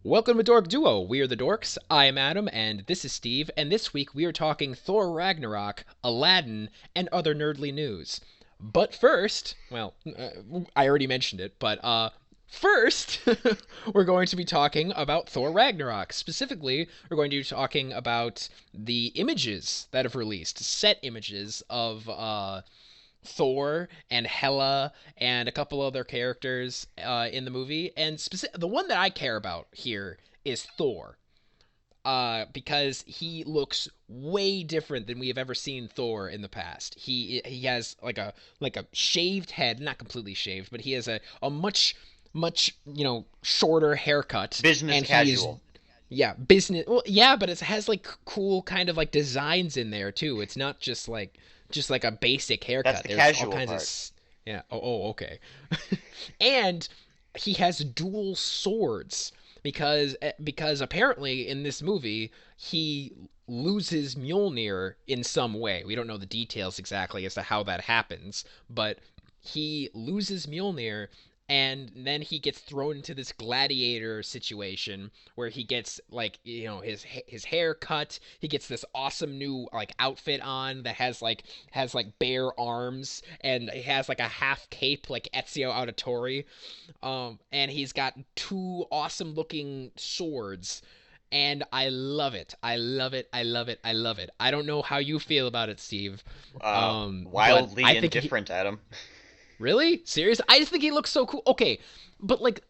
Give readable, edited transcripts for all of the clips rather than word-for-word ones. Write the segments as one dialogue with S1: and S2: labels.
S1: Welcome to Dorkduo. We are the Dorks. I am Adam, and this is Steve. And this week we are talking Thor Ragnarok, Aladdin, and other nerdly news. But first, I already mentioned it, but first, we're going to be talking about Thor Ragnarok. Specifically, we're going to be talking about the images that have released, set images of Thor and Hela and a couple other characters in the movie. And the one that I care about here is Thor. Because he looks way different than we have ever seen Thor in the past. He has like a shaved head, not completely shaved, but he has a much shorter haircut.
S2: Business
S1: And
S2: casual.
S1: yeah, business. Well, yeah, but it has like cool kind of like designs in there too. It's not just like a basic
S2: That's
S1: haircut.
S2: the
S1: There's all
S2: casual
S1: kinds of
S2: part.
S1: yeah. Oh, okay. And he has dual swords because apparently in this movie he loses Mjolnir in some way. We don't know the details exactly as to how that happens, but he loses Mjolnir, and then he gets thrown into this gladiator situation where he gets like his hair cut. He gets this awesome new like outfit on that has like bare arms, and he has like a half cape like Ezio Auditore. And he's got two awesome looking swords, and I love it. I love it. I love it. I love it. I don't know how you feel about it, Steve. But
S2: Wildly
S1: I think
S2: indifferent, Adam.
S1: really? Serious? I just think he looks so cool. Okay, but like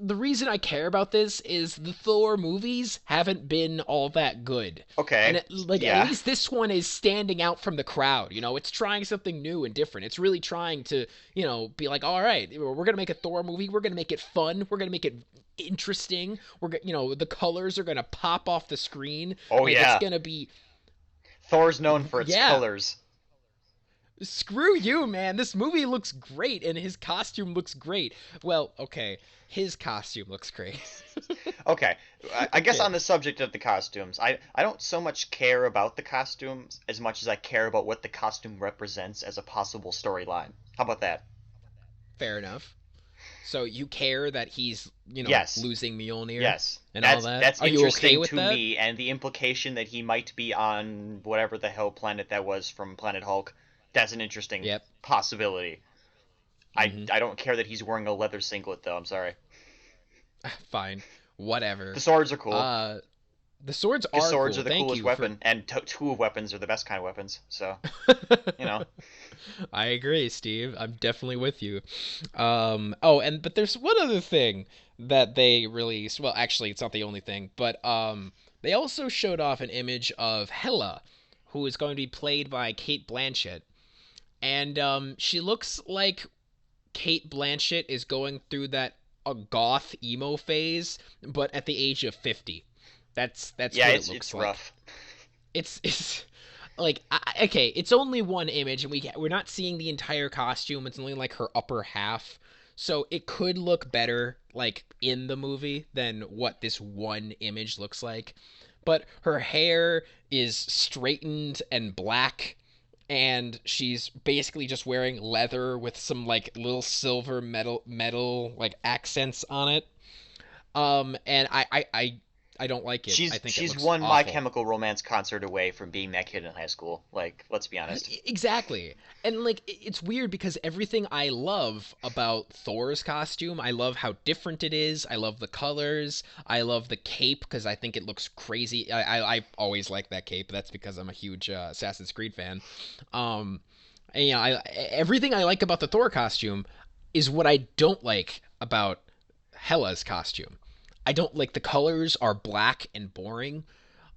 S1: the reason I care about this is the Thor movies haven't been all that good. And
S2: Okay.
S1: like at
S2: Yeah.
S1: least this one is standing out from the crowd, It's trying something new and different. It's really trying to, be like, "All right, we're going to make a Thor movie. We're going to make it fun. We're going to make it interesting. The colors are going to pop off the screen.
S2: Oh
S1: Like it's
S2: yeah.
S1: going to be
S2: Thor's known for its
S1: yeah,
S2: colors.
S1: screw you, man. This movie looks great and his costume looks great. Well, okay. His costume looks great.
S2: Okay. I guess
S1: Okay,
S2: on the subject of the costumes, I don't so much care about the costumes as much as I care about what the costume represents as a possible storyline. How about that?
S1: fair enough. So you care that he's,
S2: Yes.
S1: losing Mjolnir
S2: Yes.
S1: and all
S2: That's
S1: that?
S2: that's
S1: Are you okay
S2: interesting
S1: with
S2: to
S1: that?
S2: me, and the implication that he might be on whatever the hell planet that was from Planet Hulk, that's an interesting
S1: Yep.
S2: possibility.
S1: Mm-hmm.
S2: I don't care that he's wearing a leather singlet though. I'm sorry.
S1: Fine.
S2: The
S1: Whatever.
S2: swords are cool
S1: Uh, the swords
S2: because
S1: are
S2: swords
S1: cool.
S2: are the
S1: Thank
S2: coolest
S1: you for.
S2: weapon, and two of weapons are the best kind of weapons. So you know,
S1: I agree, Steve. I'm definitely with you. Oh, and but there's one other thing that they released. Well, actually, it's not the only thing, but they also showed off an image of Hela, who is going to be played by Cate Blanchett, and she looks like Cate Blanchett is going through that a goth emo phase, but at the age of 50. That's
S2: yeah,
S1: what it
S2: it's
S1: looks like.
S2: rough.
S1: It's like okay, it's only one image, and we're not seeing the entire costume. It's only like her upper half, so it could look better like in the movie than what this one image looks like. But her hair is straightened and black, and she's basically just wearing leather with some like little silver metal like accents on it. And I don't like it. I think it
S2: She's
S1: looks
S2: one My
S1: awful.
S2: Chemical Romance concert away from being that kid in high school. Like, let's be honest.
S1: Exactly. And like it's weird because everything I love about Thor's costume, I love how different it is. I love the colors. I love the cape because I think it looks crazy. I always like that cape. That's because I'm a huge Assassin's Creed fan. Um and, everything I like about the Thor costume is what I don't like about Hela's costume. I don't like the colors are black and boring.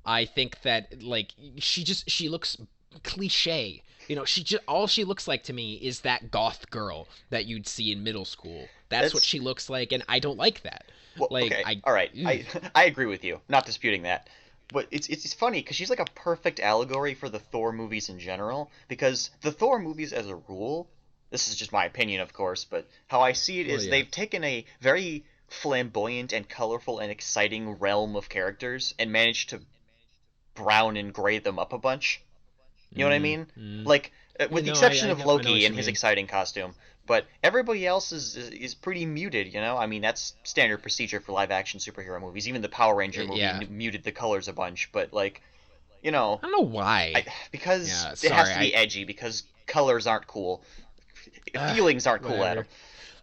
S1: I think that like she looks cliche. She just all she looks like to me is that goth girl that you'd see in middle school. That's what
S2: That's
S1: she looks like, and I don't like that.
S2: well,
S1: Like
S2: okay,
S1: I,
S2: all right.
S1: ugh.
S2: I agree with you. Not disputing that. But it's funny because she's like a perfect allegory for the Thor movies in general. Because the Thor movies, as a rule, this is just my opinion, of course, but how I see it
S1: Well,
S2: is
S1: yeah.
S2: they've taken a very flamboyant and colorful and exciting realm of characters and managed to brown and gray them up a bunch. You know what I mean?
S1: Mm.
S2: Like, with the
S1: No,
S2: exception of
S1: I know what
S2: Loki
S1: you
S2: and his
S1: mean.
S2: exciting costume, but everybody else is pretty muted. You know, I mean that's standard procedure for live action superhero movies. Even the Power Ranger movie
S1: Yeah.
S2: muted the colors a bunch, but like, you know,
S1: I don't know why.
S2: because
S1: Yeah,
S2: it has
S1: sorry.
S2: to be edgy because colors aren't cool, feelings aren't cool, Adam.
S1: Whatever.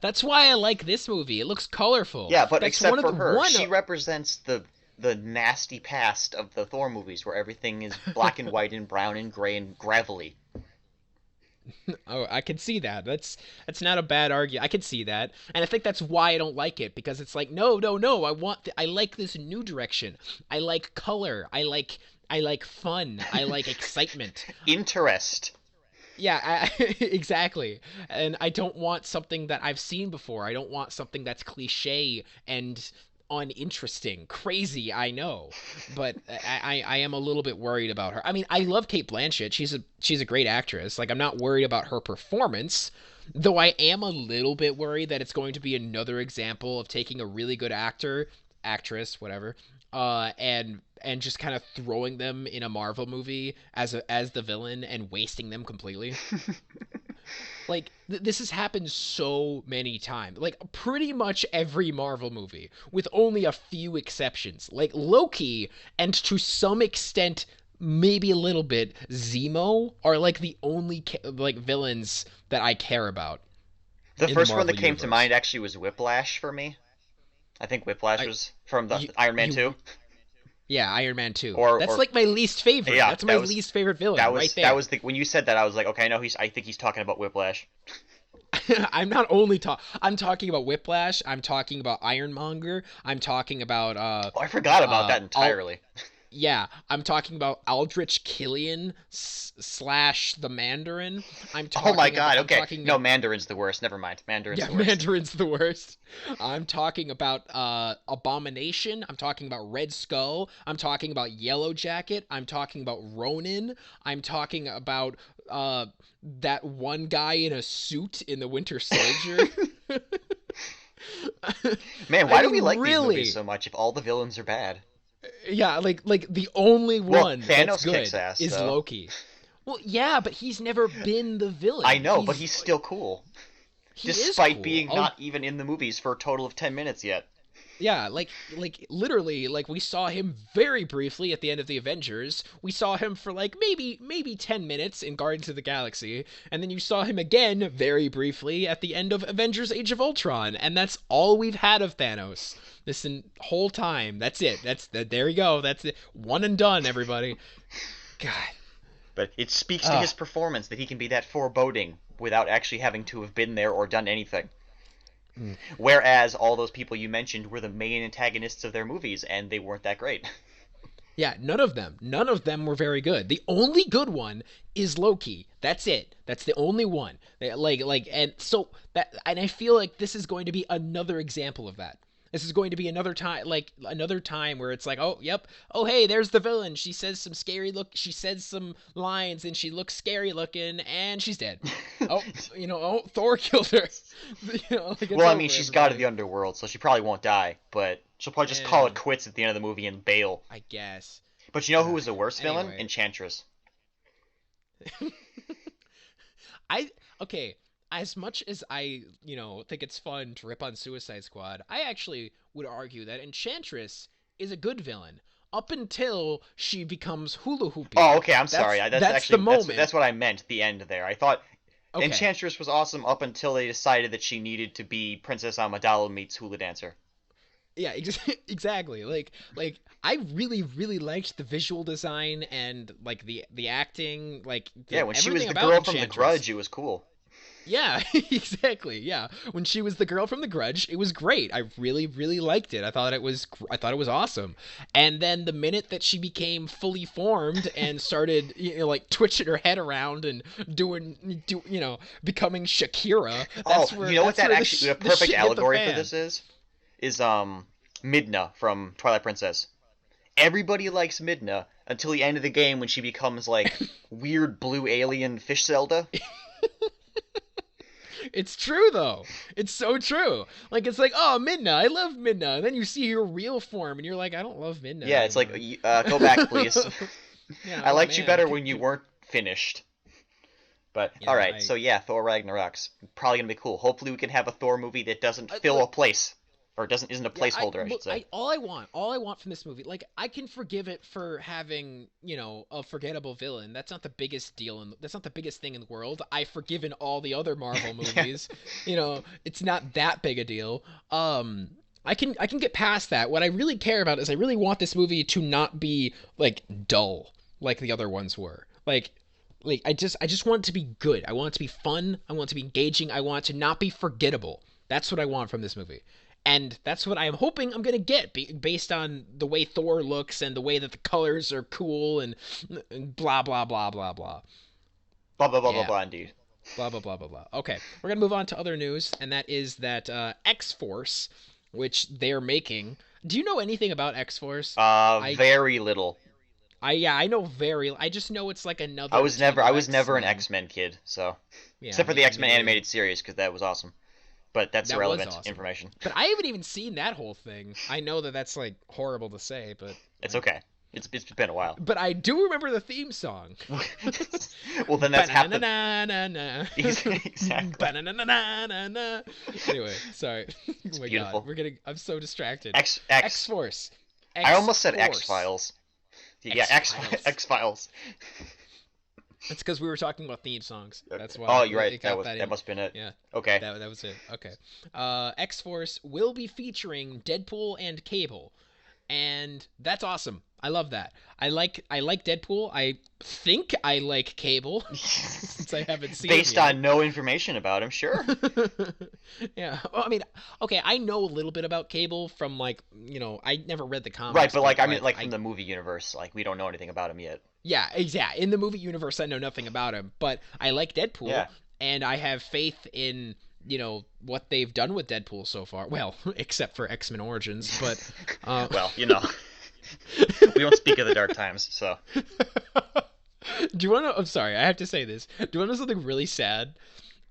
S1: That's why I like this movie. It looks colorful.
S2: Yeah, but
S1: That's
S2: except
S1: one of
S2: for
S1: the
S2: her,
S1: one.
S2: she represents the nasty past of the Thor movies where everything is black and white and brown and gray and gravelly.
S1: Oh, I can see that. That's not a bad argument. I can see that, and I think that's why I don't like it because it's like no, no, no. I like this new direction. I like color. I like fun. I like excitement.
S2: Interest.
S1: Yeah, exactly. And I don't want something that I've seen before. I don't want something that's cliche and uninteresting. Crazy, I know, but I am a little bit worried about her. I mean, I love Cate Blanchett. She's a great actress. Like I'm not worried about her performance, though I am a little bit worried that it's going to be another example of taking a really good actress, whatever, and just kind of throwing them in a Marvel movie as the villain and wasting them completely. Like this has happened so many times. Like pretty much every Marvel movie, with only a few exceptions. Like Loki, and to some extent, maybe a little bit, Zemo are like the only like villains that I care about
S2: The
S1: in the
S2: first one that
S1: Marvel
S2: came to
S1: universe.
S2: mind actually was Whiplash for me. I think Whiplash
S1: I
S2: was from the
S1: you
S2: Iron Man
S1: you
S2: 2.
S1: Yeah, Iron Man 2. That's
S2: Or
S1: like my least favorite.
S2: yeah,
S1: That's my least favorite villain right
S2: that
S1: there.
S2: was the when you said that I was like, okay, I know I think he's talking about Whiplash.
S1: I'm talking about Whiplash, I'm talking about Ironmonger, I'm talking about
S2: Oh, I forgot about that
S1: Al
S2: entirely.
S1: yeah, I'm talking about Aldrich Killian slash the Mandarin.
S2: Oh my God,
S1: I'm
S2: okay.
S1: talking
S2: No, Mandarin's the worst. Never mind. Mandarin's
S1: Yeah,
S2: the worst.
S1: Mandarin's the worst. I'm talking about Abomination. I'm talking about Red Skull. I'm talking about Yellow Jacket. I'm talking about Ronin. I'm talking about that one guy in a suit in the Winter Soldier.
S2: Man,
S1: I
S2: why do we
S1: mean,
S2: like these movies
S1: really?
S2: so much if all the villains are bad?
S1: Yeah, like the only
S2: Well,
S1: one that's
S2: Thanos kicks
S1: good
S2: ass
S1: is
S2: though.
S1: Loki. Well, yeah, but he's never been the
S2: I
S1: villain.
S2: know, but he's still cool.
S1: He is
S2: Despite
S1: cool.
S2: being not even in the movies for a total of 10 minutes yet.
S1: Yeah, like literally, like we saw him very briefly at the end of the Avengers. We saw him for like maybe 10 minutes in Guardians of the Galaxy, and then you saw him again very briefly at the end of Avengers Age of Ultron, and that's all we've had of Thanos whole time. That's it. There you go. That's it. One and done, everybody. God.
S2: But it speaks to his
S1: Ah,
S2: performance that he can be that foreboding without actually having to have been there or done anything.
S1: mm.
S2: Whereas all those people you mentioned were the main antagonists of their movies, and they weren't that great.
S1: Yeah, none of them were very good. The only good one is Loki. That's it. That's the only one. And so that, and I feel like this is going to be another example of that. This is going to be another time where it's like, oh, yep, oh, hey, there's the villain. She says some scary look. She says some lines, and she looks scary looking, and she's dead. Oh, oh, Thor killed her. Like it's
S2: Well, I mean,
S1: over,
S2: she's got to
S1: everybody.
S2: the underworld, so she probably won't die, but she'll probably just call it
S1: And
S2: quits at the end of the movie and bail.
S1: I guess.
S2: But you know who was the worst villain?
S1: Anyway,
S2: Enchantress.
S1: I okay. As much as I, think it's fun to rip on Suicide Squad, I actually would argue that Enchantress is a good villain up until she becomes hula hoopy.
S2: Oh, okay, I'm sorry. That's
S1: That's the
S2: actually
S1: moment.
S2: that's what I meant. The end there. I thought
S1: Okay.
S2: Enchantress was awesome up until they decided that she needed to be Princess Amidala meets Hula Dancer.
S1: Yeah, exactly. Like I really liked the visual design and like the acting, like
S2: Yeah, when she was
S1: everything
S2: the
S1: about
S2: girl from The
S1: Enchantress.
S2: Grudge, it was cool.
S1: Yeah, exactly. Yeah, when she was the girl from The Grudge, it was great. I really liked it. I thought it was awesome. And then the minute that she became fully formed and started, like twitching her head around and becoming Shakira,
S2: Oh, you know what
S1: that's
S2: that
S1: where
S2: actually a
S1: the
S2: perfect
S1: shit hit the
S2: allegory for
S1: fan.
S2: this is? Is Midna from Twilight Princess. Everybody likes Midna until the end of the game when she becomes like weird blue alien fish Zelda.
S1: It's true though. It's so true. Like it's like, oh, Midna, I love Midna. And then you see her real form, and you're like, I don't love Midna
S2: Yeah, it's like
S1: anymore.
S2: go back please.
S1: Yeah.
S2: I
S1: Oh
S2: liked you
S1: man.
S2: better when you weren't finished. But
S1: Yeah,
S2: all right, so yeah, Thor Ragnarok's probably gonna be cool. Hopefully, we can have a Thor movie that doesn't fill a place, or doesn't isn't a
S1: Yeah,
S2: placeholder, I should say.
S1: all I want from this movie, like I can forgive it for having, a forgettable villain. That's not the biggest deal, and that's not the biggest thing in the world. I've forgiven all the other Marvel movies. It's not that big a deal. I can get past that. What I really care about is I really want this movie to not be like dull like the other ones were. Like I just want it to be good. I want it to be fun. I want it to be engaging. I want it to not be forgettable. That's what I want from this movie. And that's what I'm hoping I'm going to get based on the way Thor looks and the way that the colors are cool and blah, blah, blah, blah, blah.
S2: Blah blah blah blah
S1: Yeah.
S2: blah. Indeed.
S1: Blah, blah, blah, blah, blah. Okay. We're going to move on to other news, and that is that X-Force, which they're making. Do you know anything about X-Force? I
S2: Very little.
S1: I know very. I just know it's like
S2: I
S1: another
S2: was
S1: team
S2: never I
S1: of
S2: was never an
S1: X-Men.
S2: X-Men kid, so
S1: Yeah,
S2: except for the
S1: me
S2: X-Men
S1: neither.
S2: animated series because that was awesome. But that's
S1: That was
S2: irrelevant
S1: awesome.
S2: information.
S1: But I haven't even seen that whole thing. I know that that's like horrible to say, but
S2: It's okay. It's been a while.
S1: but I do remember the theme song.
S2: Well, then that's half the
S1: Ba-na-na-na-na.
S2: exactly.
S1: Ba-na-na-na-na-na. Anyway, sorry. Oh my
S2: beautiful.
S1: God, I'm so distracted.
S2: X
S1: X
S2: X.
S1: Force.
S2: I almost said
S1: X-Force.
S2: X-Files. Yeah,
S1: X-Files.
S2: X-Files.
S1: It's because we were talking about theme songs. That's why.
S2: Oh, you're right.
S1: It got
S2: That
S1: in.
S2: must have been it.
S1: Yeah.
S2: Okay.
S1: That was it. Okay. X-Force will be featuring Deadpool and Cable, and that's awesome. I love that. I like Deadpool. I think I like Cable since I haven't seen
S2: Based
S1: him
S2: on no information about him, sure.
S1: yet. Yeah. Well, I mean, okay, I know a little bit about Cable from like, I never read the comics.
S2: Right, but like I mean,
S1: like
S2: like from the movie universe, like we don't know anything about him yet.
S1: yeah, exactly. In the movie universe, I know nothing about him, but I like Deadpool,
S2: Yeah.
S1: and I have faith in what they've done with Deadpool so far. Well, except for X-Men Origins, but
S2: Well, we don't speak of the dark times, so.
S1: do you want to? I'm sorry, I have to say this. Do you want to know something really sad?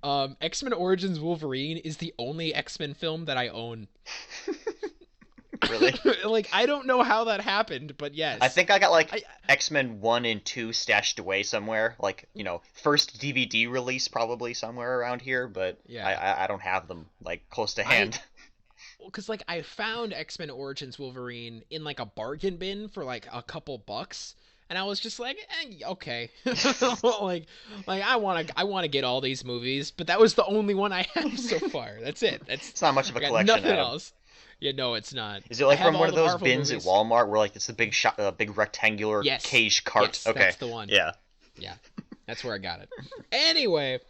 S1: X-Men Origins Wolverine is the only X-Men film that I own.
S2: Really?
S1: Like, I don't know how that happened, but yes.
S2: I think I got like
S1: I-
S2: X-Men 1 and 2 stashed away somewhere, like, first DVD release probably somewhere around here, but
S1: Yeah.
S2: I don't have them like close to hand.
S1: Because like I found X-Men Origins Wolverine in like a bargain bin for like a couple bucks, and I was just like, okay, like I want to get all these movies, but that was the only one I have so far. That's it.
S2: It's not much of a
S1: I got
S2: collection,
S1: nothing
S2: Adam.
S1: else. Yeah, no, it's not.
S2: Is it
S1: I
S2: like
S1: have
S2: from
S1: all
S2: one of
S1: the
S2: those
S1: Marvel
S2: bins
S1: movies.
S2: at Walmart where like it's a big big rectangular
S1: Yes.
S2: cage cart?
S1: Yes,
S2: Okay.
S1: that's the one.
S2: Yeah.
S1: Yeah, that's where I got it. Anyway,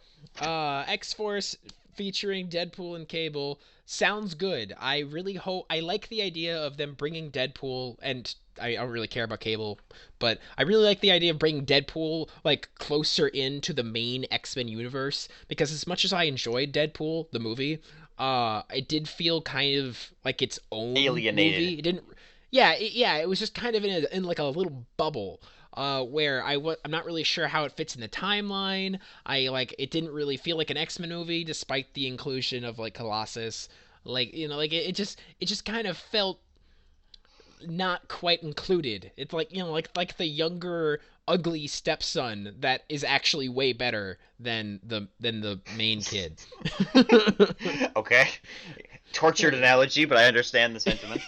S1: X-Force featuring Deadpool and Cable sounds good. I really hope. I like the idea of them bringing Deadpool, and I don't really care about Cable, but I really like the idea of bringing Deadpool like closer into the main X-Men universe, because as much as I enjoyed Deadpool the movie, it did feel kind of like its own
S2: Alienated.
S1: movie. It didn't. Yeah, it was just kind of in like a little bubble. Where I'm not really sure how it fits in the timeline. It didn't really feel like an X-Men movie despite the inclusion of like Colossus. It just kind of felt not quite included. It's like, like the younger ugly stepson that is actually way better than the main kid.
S2: Okay. Tortured analogy, but I understand the sentiment.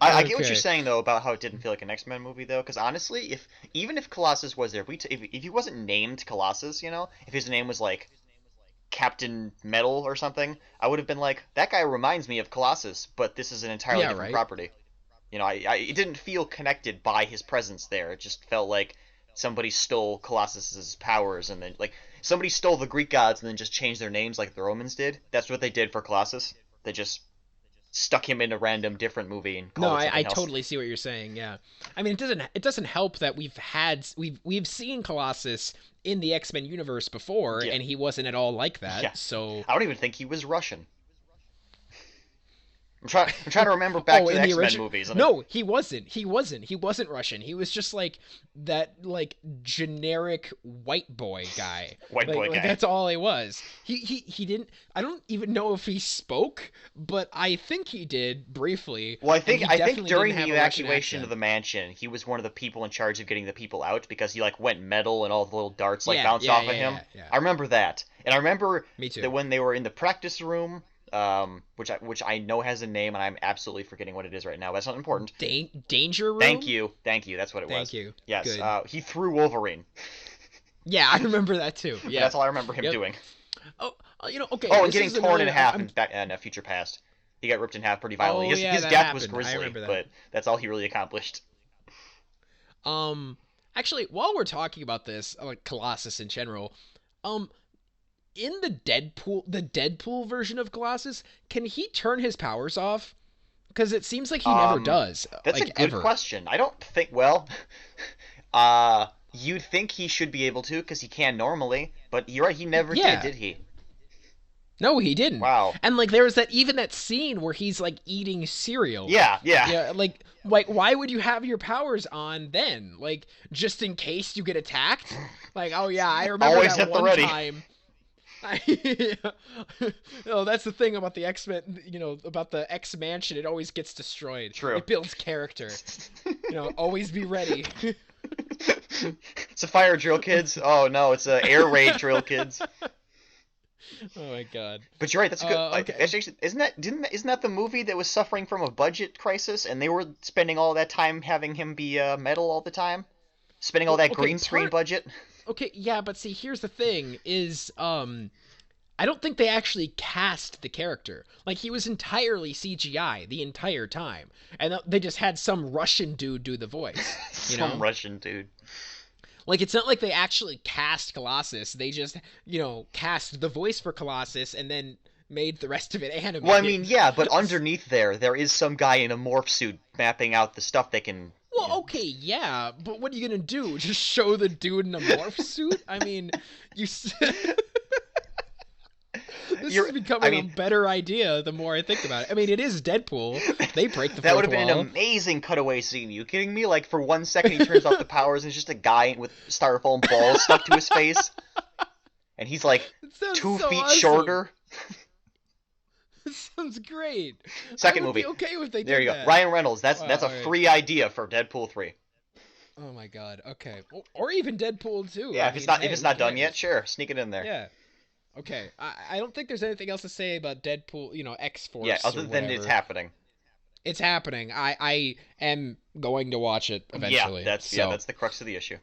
S2: I get what
S1: Okay.
S2: you're saying though about how it didn't feel like an X-Men movie though, because honestly, even if Colossus was there, if he wasn't named Colossus, if his name was like Captain Metal or something, I would have been like, that guy reminds me of Colossus, but this is an entirely
S1: Yeah,
S2: different
S1: right.
S2: property. It didn't feel connected by his presence there. It just felt like somebody stole Colossus's powers and then like somebody stole the Greek gods and then just changed their names like the Romans did. That's what they did for Colossus. They just stuck him in a random different movie and
S1: No,
S2: called it
S1: I
S2: something else.
S1: totally see what you're saying. Yeah, I mean it doesn't help that we've seen Colossus in the X-Men universe before,
S2: Yeah.
S1: and he wasn't at all like that.
S2: Yeah.
S1: So
S2: I don't even think he was Russian. I'm trying to remember back
S1: Oh,
S2: to the
S1: in the
S2: X-Men
S1: original?
S2: movies.
S1: No, he wasn't. He wasn't Russian. He was just like that, like generic white boy guy.
S2: White boy
S1: Like
S2: guy.
S1: that's all he was. He didn't. I don't even know if he spoke, but I think he did briefly.
S2: Well, I
S1: and
S2: think
S1: he
S2: I think
S1: definitely
S2: during
S1: didn't
S2: the
S1: have a Russian
S2: evacuation of
S1: accent.
S2: the mansion, he was one of the people in charge of getting the people out because he like went metal and all the little darts like
S1: Yeah,
S2: bounced
S1: yeah,
S2: off
S1: yeah,
S2: of him.
S1: yeah, yeah.
S2: I remember that, and I remember
S1: Me too.
S2: that when they were in the practice room, which I know has a name, and I'm absolutely forgetting what it is right now. But that's not important.
S1: Danger Room.
S2: Thank you. That's what it was.
S1: Thank you.
S2: Yes,
S1: Good.
S2: he threw Wolverine.
S1: Yeah, I remember that too. Yeah,
S2: That's all I remember him
S1: Yep.
S2: doing.
S1: Oh, okay.
S2: Oh, and
S1: this
S2: getting
S1: is
S2: torn in
S1: another-
S2: half
S1: I'm-
S2: in a future past. He got ripped in half pretty violently.
S1: Oh,
S2: His,
S1: yeah,
S2: his
S1: that
S2: death was
S1: happened. I
S2: grisly,
S1: remember that.
S2: but that's all he really accomplished.
S1: Actually, while we're talking about this, like Colossus in general, um, in the Deadpool version of Colossus, can he turn his powers off? Because it seems like he never does.
S2: That's
S1: like,
S2: a good
S1: ever.
S2: question. I don't think. Well, you'd think he should be able to because he can normally, but you're right. He never did he?
S1: No, he didn't.
S2: Wow.
S1: And like, there was that scene where he's like eating cereal.
S2: Yeah.
S1: Yeah, like why would you have your powers on then? Like, just in case you get attacked? Like, oh yeah, I remember
S2: Always
S1: that
S2: at the
S1: one
S2: ready.
S1: time. No, that's the thing about the X-Men, about the X Mansion, it always gets destroyed.
S2: True.
S1: It builds character. Always be ready.
S2: It's a fire drill, kids. Oh no, it's a air raid drill, kids.
S1: Oh my god.
S2: But you're right. That's a good.
S1: Okay.
S2: Actually, isn't that the movie that was suffering from a budget crisis, and they were spending all that time having him be metal all the time, spending all that green screen budget?
S1: Okay, yeah, but see, here's the thing: is I don't think they actually cast the character. Like, he was entirely CGI the entire time, and they just had some Russian dude do the voice.
S2: Some Russian dude.
S1: Like, it's not like they actually cast Colossus. They just, cast the voice for Colossus and then made the rest of it animated.
S2: Well, I mean, yeah, but underneath there is some guy in a morph suit mapping out the stuff they can.
S1: Well, okay, yeah, but what are you gonna do? Just show the dude in a morph suit? I mean, This is becoming a better idea the more I think about it. I mean, it is Deadpool. They break the fourth wall.
S2: That would have been an amazing cutaway scene. You kidding me? Like, for 1 second he turns off the powers and it's just a guy with styrofoam balls stuck to his face. And he's like 2 feet
S1: awesome.
S2: shorter.
S1: This sounds great.
S2: Second
S1: I would
S2: movie.
S1: Be okay if they
S2: there
S1: did
S2: you
S1: that.
S2: go. Ryan Reynolds. That's a
S1: right.
S2: free idea for Deadpool 3.
S1: Oh my god. Okay. Or even Deadpool 2.
S2: Yeah, if it's not done
S1: cares?
S2: yet, sure, sneak it in there.
S1: Yeah. Okay. I don't think there's anything else to say about Deadpool, X-Force.
S2: Yeah, other than it's happening.
S1: It's happening. I am going to watch it eventually.
S2: Yeah, that's the crux of the issue.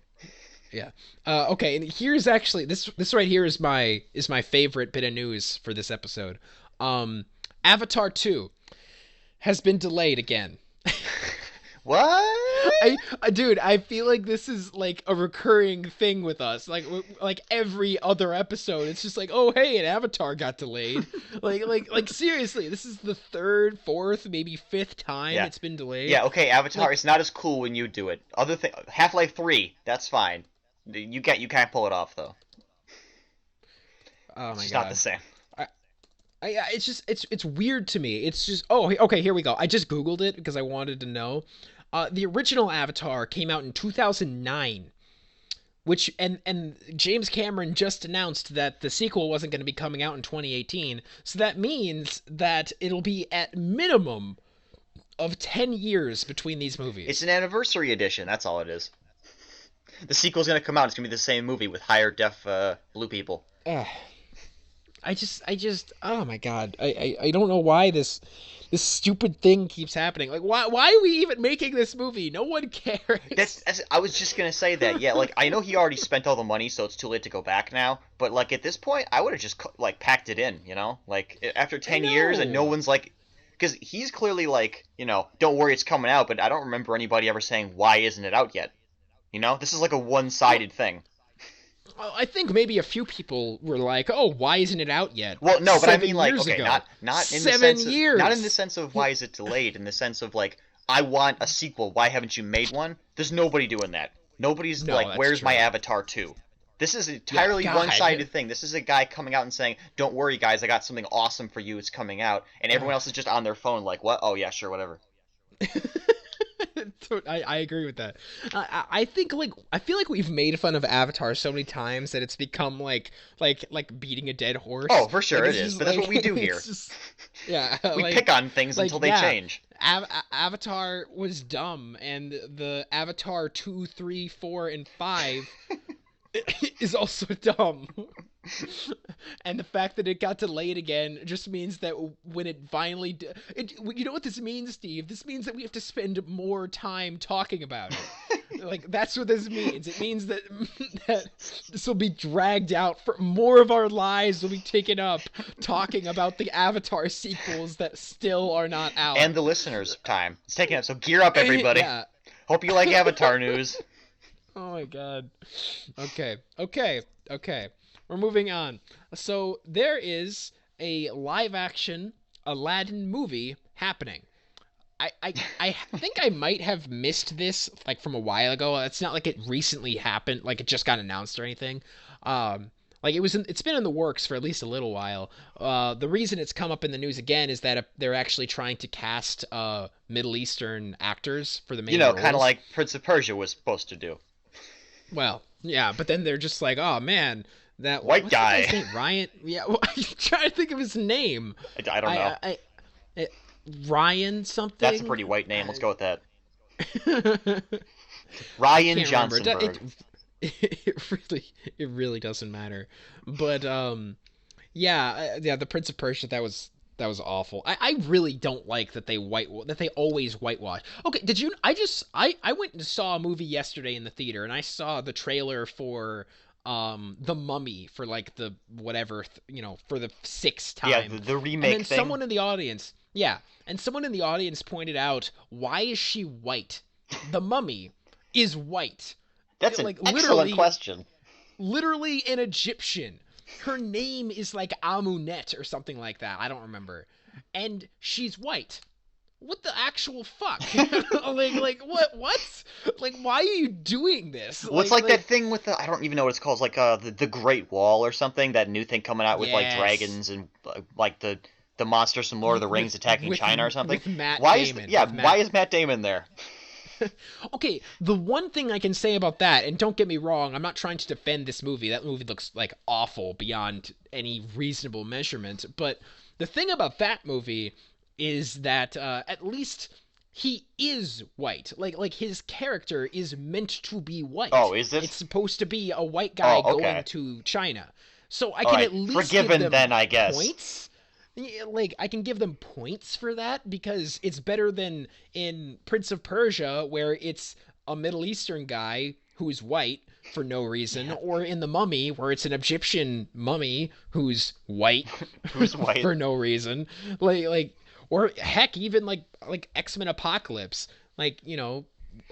S1: Yeah. Okay, and here's actually this right here is my favorite bit of news for this episode. Avatar 2 has been delayed again.
S2: What?
S1: Dude, I feel like this is like a recurring thing with us. Like every other episode, it's just like, oh hey, an Avatar got delayed. like seriously, this is the third, fourth, maybe fifth time it's been delayed.
S2: Yeah, okay, Avatar is not as cool when you do it. Half-Life 3, that's fine. You can't pull it off though.
S1: Oh my god.
S2: It's not the same.
S1: It's just it's weird to me. It's just okay, here we go. I just Googled it because I wanted to know. The original Avatar came out in 2009, which and James Cameron just announced that the sequel wasn't going to be coming out in 2018. So that means that it'll be at minimum of 10 years between these movies.
S2: It's an anniversary edition. That's all it is. The sequel's going to come out. It's going to be the same movie with higher def blue people.
S1: I just oh my god. I don't know why this stupid thing keeps happening. Like why are we even making this movie? No one cares.
S2: I was just going to say that. Yeah, like I know he already spent all the money so it's too late to go back now, but like at this point I would have just like packed it in, Like after 10 years and no one's like cuz he's clearly like, don't worry it's coming out, but I don't remember anybody ever saying why isn't it out yet? This is like a one-sided thing.
S1: I think maybe a few people were like, "Oh, why isn't it out yet?"
S2: Well, no, but I mean, like,
S1: years
S2: okay,
S1: ago.
S2: not in
S1: 7
S2: the sense
S1: years.
S2: Of, not in the sense of why is it delayed. In the sense of like, I want a sequel. Why haven't you made one? There's nobody doing that. Nobody's like, where's my Avatar 2? This is an
S1: Yeah,
S2: entirely
S1: God.
S2: one-sided thing. This is a guy coming out and saying, "Don't worry, guys, I got something awesome for you. It's coming out," and everyone else is just on their phone, like, "What? Oh yeah, sure, whatever."
S1: I agree with that. I think like I feel like we've made fun of Avatar so many times that it's become like beating a dead horse.
S2: Oh, for sure
S1: Like,
S2: it is. But that's what we do here.
S1: Yeah,
S2: We
S1: like,
S2: pick on things until they change.
S1: Avatar was dumb, and the Avatar 2, 3, 4, and 5 is also dumb. And the fact that it got delayed again just means that when it finally you know what this means, Steve? This means that we have to spend more time talking about it. Like, that's what this means. It means that that this will be dragged out, for more of our lives will be taken up talking about the Avatar sequels that still are not out.
S2: And the listeners' time. It's taking up, so gear up, everybody.
S1: Yeah.
S2: Hope you like Avatar news.
S1: Oh my god. Okay. We're moving on. So there is a live action Aladdin movie happening. I think I might have missed this like from a while ago. It's not like it recently happened, like it just got announced or anything. Like it's been in the works for at least a little while. The reason it's come up in the news again is that they're actually trying to cast Middle Eastern actors for the main roles.
S2: Kind of like Prince of Persia was supposed to do.
S1: Well, yeah, but then they're just like, oh man, that
S2: white
S1: what's
S2: guy,
S1: that guy's name? Ryan. Yeah, well, I'm trying to think of his name.
S2: I don't know.
S1: Ryan something.
S2: That's a pretty white name. Let's go with that. Ryan Johnsonberg.
S1: It really doesn't matter. But yeah, the Prince of Persia, that was awful. I really don't like that they always whitewash. Okay, did you? I went and saw a movie yesterday in the theater, and I saw the trailer for The Mummy, for like the whatever, for the 6th time.
S2: Yeah, the remake
S1: and then
S2: thing.
S1: Someone in the audience pointed out, why is she white? The Mummy is white.
S2: That's an excellent question.
S1: Literally an Egyptian. Her name is like Amunet or something like that. I don't remember. And she's white. What the actual fuck? like what? Like, why are you doing this?
S2: Well, it's like that thing with I don't even know what it's called. It's like the Great Wall or something. That new thing coming out with like dragons and like the monsters from Lord of the Rings attacking China or something.
S1: With Matt
S2: Damon. Why is Matt Damon there?
S1: Okay, the one thing I can say about that, and don't get me wrong, I'm not trying to defend this movie. That movie looks like awful beyond any reasonable measurement. But the thing about that movie is that at least he is white. Like his character is meant to be white.
S2: Oh, is it?
S1: It's supposed to be a white guy going to China. So I can at least give them
S2: then, I guess.
S1: Points. Like, I can give them points for that, because it's better than in Prince of Persia, where it's a Middle Eastern guy who's white for no reason, or in The Mummy, where it's an Egyptian mummy who's white for no reason. Like, or heck, even like X-Men Apocalypse, like,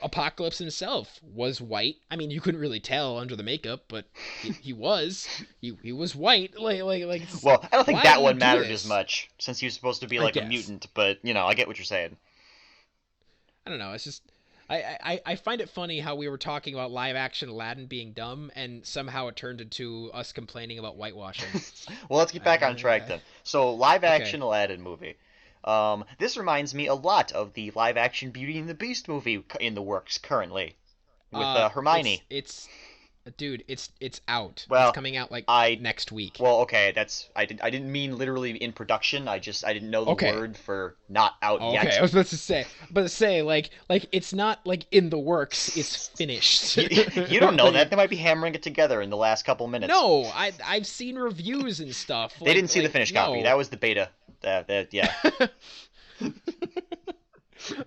S1: Apocalypse himself was white. I mean, you couldn't really tell under the makeup, but he was white. Like.
S2: Well, I don't think that one mattered as much, since he was supposed to be like a mutant. But I get what you're saying.
S1: I don't know. It's just I find it funny how we were talking about live action Aladdin being dumb, and somehow it turned into us complaining about whitewashing.
S2: Well, let's get back on track then. So, live action Aladdin movie. This reminds me a lot of the live-action Beauty and the Beast movie in the works currently, with Hermione.
S1: It's out.
S2: Well,
S1: it's coming out next week.
S2: Well, okay, I didn't mean literally in production. I didn't know the word for not out yet.
S1: Okay, I was about to say like it's not like in the works. It's finished.
S2: You don't know that. They might be hammering it together in the last couple minutes.
S1: No, I've seen reviews and stuff.
S2: They didn't see the finished copy. That was the beta. Yeah.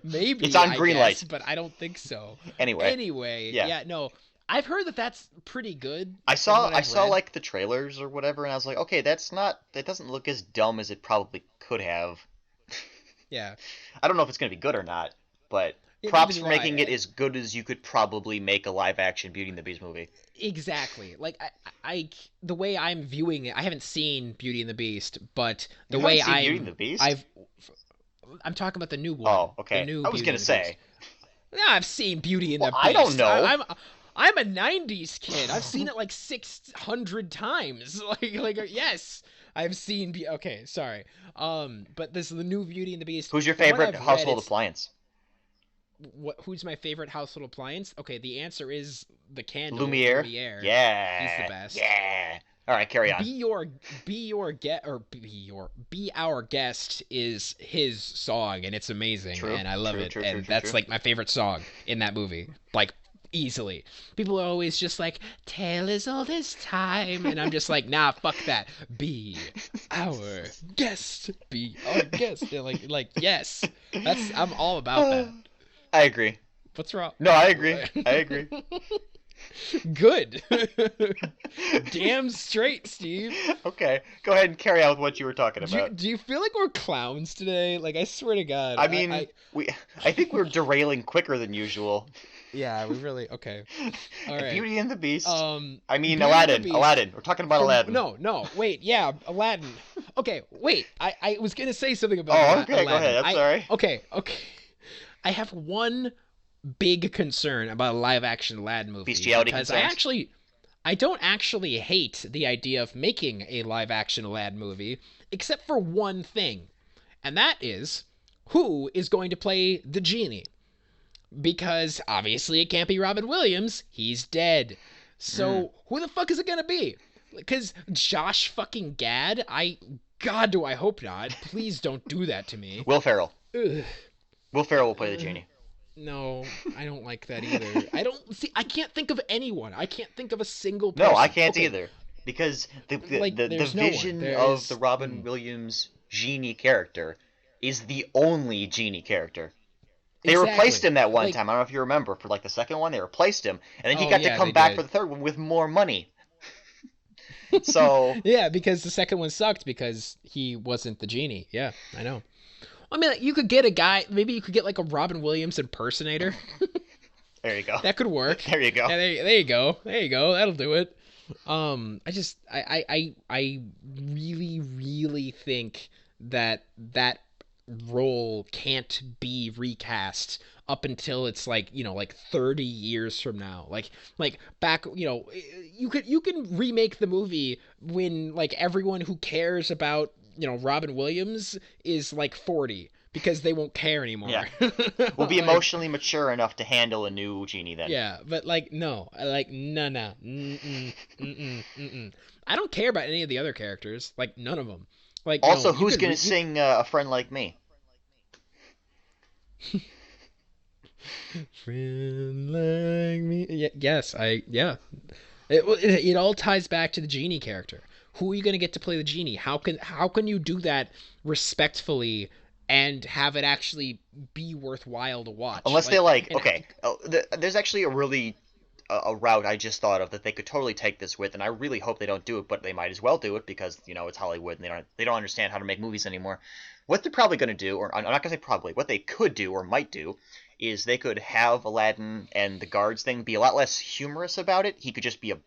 S1: Maybe
S2: it's on Greenlight,
S1: but I don't think so.
S2: Anyway,
S1: yeah, no. I've heard that that's pretty good.
S2: I saw like the trailers or whatever, and I was like, okay, that doesn't look as dumb as it probably could have.
S1: Yeah.
S2: I don't know if it's gonna be good or not, but props for making it as good as you could probably make a live action Beauty and the Beast movie.
S1: Exactly. Like I the way I'm viewing it, I haven't seen Beauty and the Beast, but the way
S2: Beauty and the Beast?
S1: I'm talking about the new one.
S2: Oh, okay.
S1: The new
S2: I was gonna say.
S1: Yeah, I've seen Beauty and the Beast.
S2: I don't know.
S1: I'm a '90s kid. I've seen it like 600 times. Yes, I've seen. Okay, sorry. But this is the new Beauty and the Beast.
S2: Who's your
S1: From what
S2: favorite
S1: I've read,
S2: household appliance?
S1: Who's my favorite household appliance? Okay, the answer is the candle.
S2: Lumiere.
S1: Lumiere.
S2: Yeah.
S1: He's the best.
S2: Yeah. All right, carry on.
S1: Be Our Guest is his song, and it's amazing,
S2: True,
S1: and I love
S2: true,
S1: it,
S2: true,
S1: and
S2: true,
S1: that's
S2: true.
S1: like my favorite song in that movie, like easily. People are always just like, "Tale as old as time," and I'm just like, nah, fuck that. Be our guest. Be our guest. They're like yes, I'm all about that.
S2: I agree.
S1: What's wrong?
S2: No, I agree. I agree.
S1: Good. Damn straight, Steve.
S2: Okay, go ahead and carry out what you were talking about.
S1: Do you feel like we're clowns today? Like, I swear to God.
S2: I mean, I think we're derailing quicker than usual.
S1: Yeah, we really. Okay. All right.
S2: Beauty and the Beast. I mean,
S1: Beauty
S2: Aladdin.
S1: and the Beast.
S2: Aladdin. We're talking about Aladdin.
S1: No. Wait. Yeah, Aladdin. Okay. Wait. I was gonna say something about.
S2: Oh, okay.
S1: Aladdin.
S2: Go ahead. I'm sorry.
S1: Okay. I have one big concern about a live-action Aladdin movie.
S2: Bestiality
S1: because
S2: concerns?
S1: I don't actually hate the idea of making a live-action Aladdin movie, except for one thing, and that is who is going to play the genie. Because obviously it can't be Robin Williams. He's dead. So who the fuck is it gonna be? Because Josh fucking Gad? God, do I hope not. Please don't do that to me.
S2: Will Ferrell.
S1: Ugh.
S2: Will Ferrell will play the genie.
S1: No, I don't like that either. I can't think of anyone. I can't think of a single person.
S2: No, I can't
S1: Okay.
S2: either. Because the
S1: there's no one.
S2: vision of the Robin Williams genie character is the only genie character. They
S1: Exactly.
S2: replaced him that one time. I don't know if you remember. For like the second one, they replaced him, and then he got to come
S1: they
S2: back
S1: did.
S2: for the third one with more money. So
S1: Yeah, because the second one sucked because he wasn't the genie. Yeah, I know. I mean, you could get a guy. Maybe you could get like a Robin Williams impersonator.
S2: there you go.
S1: That could work.
S2: There you go.
S1: Yeah, there you go. There you go. That'll do it. I really, really think that role can't be recast up until it's like 30 years from now. Like back, you can remake the movie when like everyone who cares about Robin Williams is like 40 because they won't care anymore.
S2: Yeah. We'll be emotionally mature enough to handle a new genie then.
S1: Yeah, but no. No. I don't care about any of the other characters. Like, none of them. Like,
S2: also, who's going to sing A Friend Like Me?
S1: Friend like me. Yes, yeah. It all ties back to the genie character. Who are you going to get to play the genie? How can you do that respectfully and have it actually be worthwhile to watch?
S2: Unless there's actually a really a route I just thought of that they could totally take this with, and I really hope they don't do it, but they might as well do it because it's Hollywood and they don't understand how to make movies anymore. What they're probably going to do, or I'm not going to say probably, what they could do or might do, is they could have Aladdin and the guards thing be a lot less humorous about it. He could just be a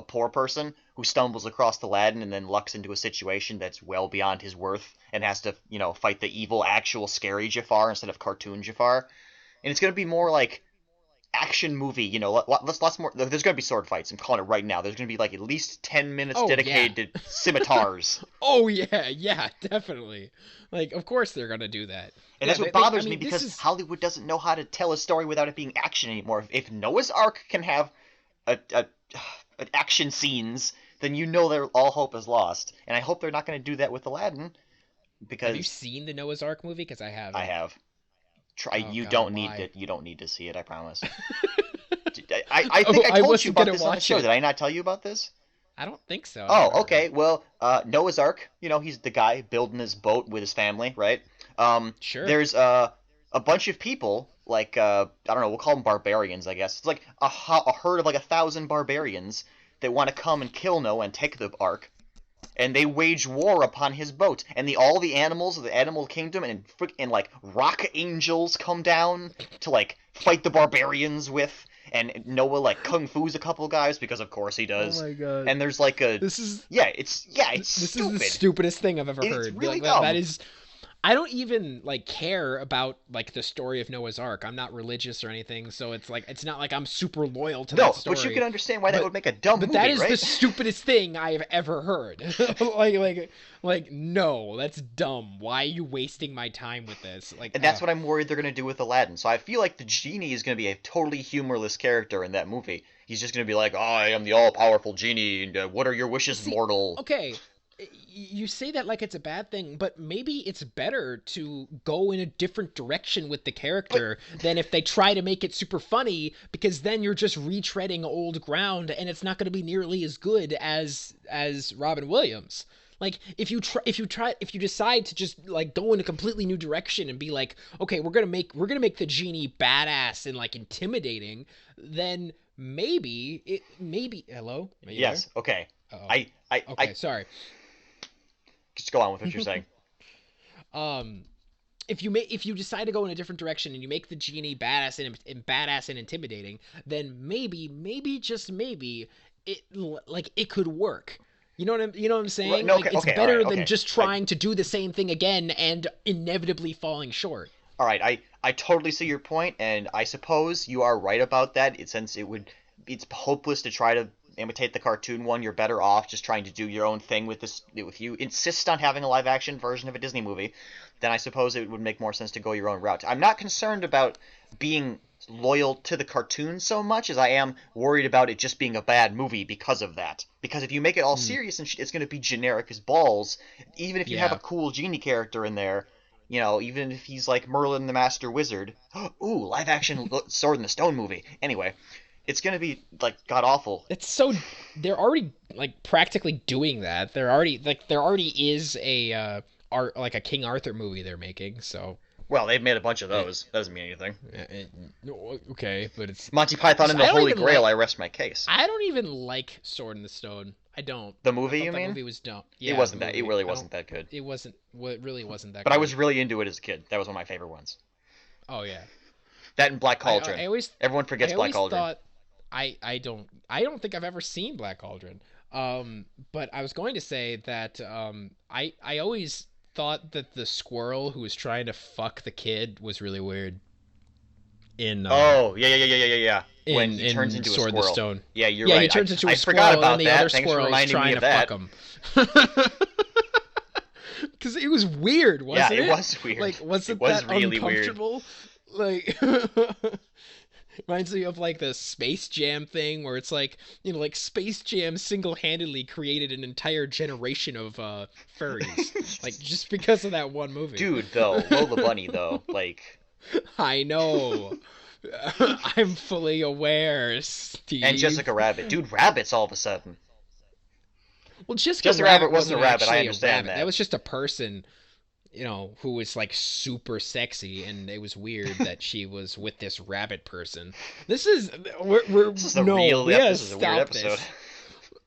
S2: poor person who stumbles across Aladdin and then lucks into a situation that's well beyond his worth and has to, fight the evil, actual, scary Jafar instead of cartoon Jafar. And it's going to be more like action movie, lots more. There's going to be sword fights. I'm calling it right now. There's going to be like at least 10 minutes dedicated to scimitars.
S1: Oh, yeah, definitely. Like, of course they're going to do that.
S2: And that's what bothers me because Hollywood doesn't know how to tell a story without it being action anymore. If Noah's Ark can have action scenes, then all hope is lost. And I hope they're not going to do that with Aladdin. Because
S1: have you seen the Noah's Ark movie? Because I have.
S2: I have. You don't need to see it. I promise. I think I told you about this on the show. Did I not tell you about this?
S1: I don't think so.
S2: Oh, okay. Well, Noah's Ark. He's the guy building his boat with his family, right?
S1: Sure.
S2: There's a bunch of people, like I don't know, we'll call them barbarians, I guess. It's like a herd of like 1,000 barbarians that want to come and kill Noah and take the Ark. And they wage war upon his boat, and all the animals of the animal kingdom and like rock angels come down to like fight the barbarians with, and Noah like kung fu's a couple guys because of course he does.
S1: Oh my god!
S2: And there's like
S1: this is
S2: stupid.
S1: This is the stupidest thing I've ever heard.
S2: It's really
S1: dumb. I don't even like care about like the story of Noah's Ark. I'm not religious or anything, so it's like it's not like I'm super loyal to that
S2: No, but you can
S1: story.
S2: understand why that
S1: But
S2: would make a dumb
S1: but that
S2: movie,
S1: is the
S2: right?
S1: stupidest thing I've ever heard. like no, that's dumb. Why are you wasting my time with this? Like
S2: And that's what I'm worried they're going to do with Aladdin. So I feel like the genie is going to be a totally humorless character in that movie. He's just going to be like, I am the all-powerful genie, and what are your wishes,
S1: see,
S2: mortal?
S1: okay, you say that like it's a bad thing, but maybe it's better to go in a different direction with the
S2: But
S1: character than if they try to make it super funny, because then you're just retreading old ground and it's not going to be nearly as good as Robin Williams. Like if you decide to just like go in a completely new direction and be like, okay, we're gonna make the genie badass and like intimidating, then maybe hello, are you there?
S2: yes, okay.
S1: Uh-oh.
S2: I
S1: Okay, sorry.
S2: just go on with what you're saying.
S1: um if you decide to go in a different direction and you make the genie badass and intimidating, then maybe just maybe it could work. You know what I'm
S2: Right,
S1: saying?
S2: no,
S1: Like
S2: okay,
S1: it's
S2: okay, all right,
S1: better than
S2: okay.
S1: just trying to do the same thing again and inevitably falling short.
S2: All right, I totally see your point, and I suppose you are right about that. Since it's hopeless to try to imitate the cartoon one. You're better off just trying to do your own thing with this. If you insist on having a live action version of a Disney movie, then I suppose it would make more sense to go your own route. I'm not concerned about being loyal to the cartoon so much as I am worried about it just being a bad movie because of that. Because if you make it all
S1: Hmm.
S2: serious and it's going to be generic as balls, even if you have a
S1: Yeah.
S2: cool genie character in there, even if he's like Merlin the Master Wizard, ooh, live action Sword in the Stone movie. Anyway, it's gonna be like god awful.
S1: It's so they're already like practically doing that. There already is a art like a King Arthur movie they're making. So
S2: Well, they've made a bunch of
S1: it,
S2: those. That doesn't mean anything.
S1: it, okay, but it's
S2: Monty Python and
S1: I
S2: the
S1: don't
S2: Holy
S1: even
S2: Grail.
S1: like
S2: I rest my case.
S1: I don't even like Sword in the Stone. I don't.
S2: The
S1: I
S2: movie,
S1: thought
S2: you
S1: that
S2: mean?
S1: movie was dumb.
S2: It
S1: Yeah, the
S2: wasn't that. It
S1: movie.
S2: really
S1: I don't.
S2: wasn't that good.
S1: It wasn't. Well, it really wasn't that
S2: But I was
S1: good.
S2: really into it as a kid. That was one of my favorite ones.
S1: Oh yeah.
S2: That and Black
S1: I I
S2: Cauldron.
S1: I always
S2: Everyone
S1: I
S2: forgets Black
S1: always
S2: Cauldron.
S1: thought I don't think I've ever seen Black Cauldron. But I was going to say that I always thought that the squirrel who was trying to fuck the kid was really weird in
S2: Oh, yeah, yeah, yeah, yeah, yeah, yeah. When
S1: in
S2: he turns
S1: in
S2: into a
S1: Sword in the
S2: squirrel.
S1: Stone.
S2: Yeah, you're
S1: Yeah, he
S2: right. I,
S1: turns into a
S2: I forgot
S1: squirrel and then
S2: about
S1: the other
S2: that. Thanks for
S1: squirrel is
S2: reminding me
S1: trying
S2: of
S1: to fuck
S2: that.
S1: him. Because it was weird,
S2: Yeah,
S1: wasn't
S2: it
S1: it?
S2: was weird.
S1: Like,
S2: It
S1: wasn't
S2: was
S1: that
S2: really weird.
S1: uncomfortable? Like, reminds me of like the Space Jam thing where it's like, like Space Jam single-handedly created an entire generation of furries, like just because of that one movie.
S2: Dude, though, Lola Bunny, though, like,
S1: I know. I'm fully aware,
S2: and
S1: Steve.
S2: Jessica Rabbit. Dude, rabbits all of a sudden.
S1: Well, Jessica
S2: Jessica Rabbit
S1: Rabbit
S2: wasn't
S1: wasn't
S2: a rabbit, I
S1: actually a
S2: understand
S1: rabbit. That
S2: that.
S1: was just a person, who was like super sexy, and it was weird that she was with this rabbit person. This is we're
S2: This is a
S1: no,
S2: real,
S1: we gotta
S2: this is a weird
S1: stop
S2: episode.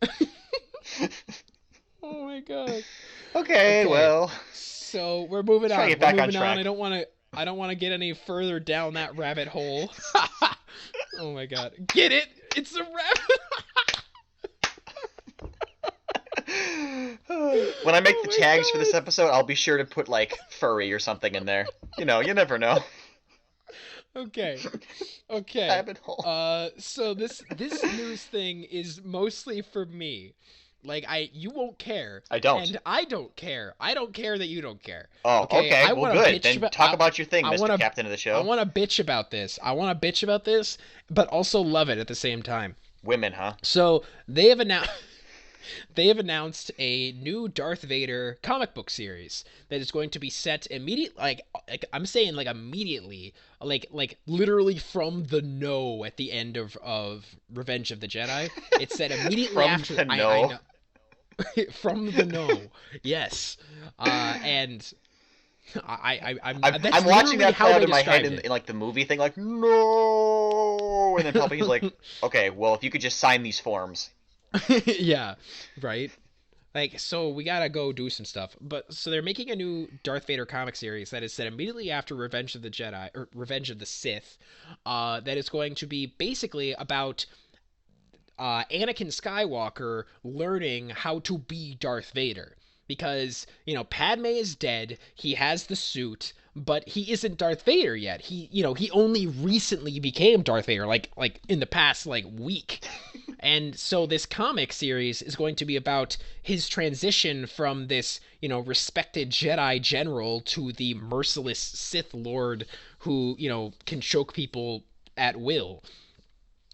S1: this. Oh my god.
S2: Okay,
S1: Okay,
S2: well,
S1: so we're moving
S2: trying to
S1: on.
S2: get
S1: We're
S2: back on
S1: moving on.
S2: track.
S1: I don't want to get any further down that rabbit hole. Oh my god. Get it? It's a rabbit.
S2: When I make
S1: Oh
S2: the
S1: my
S2: tags for this
S1: god.
S2: episode, I'll be sure to put, like, furry or something in there. You never know.
S1: Okay. Okay.
S2: Rabbit hole.
S1: So this news thing is mostly for me. Like you won't care,
S2: I don't.
S1: and I don't care. I don't care that you don't care.
S2: Oh,
S1: Okay,
S2: okay,
S1: I
S2: well,
S1: want to
S2: good.
S1: bitch
S2: Then
S1: about.
S2: talk about your thing,
S1: I
S2: Mr.
S1: want to.
S2: Captain of the
S1: I
S2: show.
S1: want to bitch about this. I want to bitch about this, but also love it at the same time.
S2: Women, huh?
S1: So they have announced. They have announced a new Darth Vader comic book series that is going to be set immediately, like I'm saying, like immediately, like literally from the no at the end of Revenge of the Jedi. It's set immediately
S2: From
S1: after.
S2: the
S1: I
S2: no.
S1: know from the no, yes, and I'm that's
S2: I'm watching
S1: literally
S2: that
S1: how
S2: play out
S1: they
S2: in my head
S1: described
S2: in
S1: it.
S2: like the movie thing, like no, and then Palpatine's like, okay, well if you could just sign these forms.
S1: Yeah, right. Like, so we gotta go do some stuff. But so they're making a new Darth Vader comic series that is set immediately after Revenge of the Jedi or Revenge of the Sith. That is going to be basically about Anakin Skywalker learning how to be Darth Vader. because, Padme is dead. He has the suit, but he isn't Darth Vader yet. He only recently became Darth Vader, like in the past week. And so this comic series is going to be about his transition from this, respected Jedi general to the merciless Sith Lord who, can choke people at will,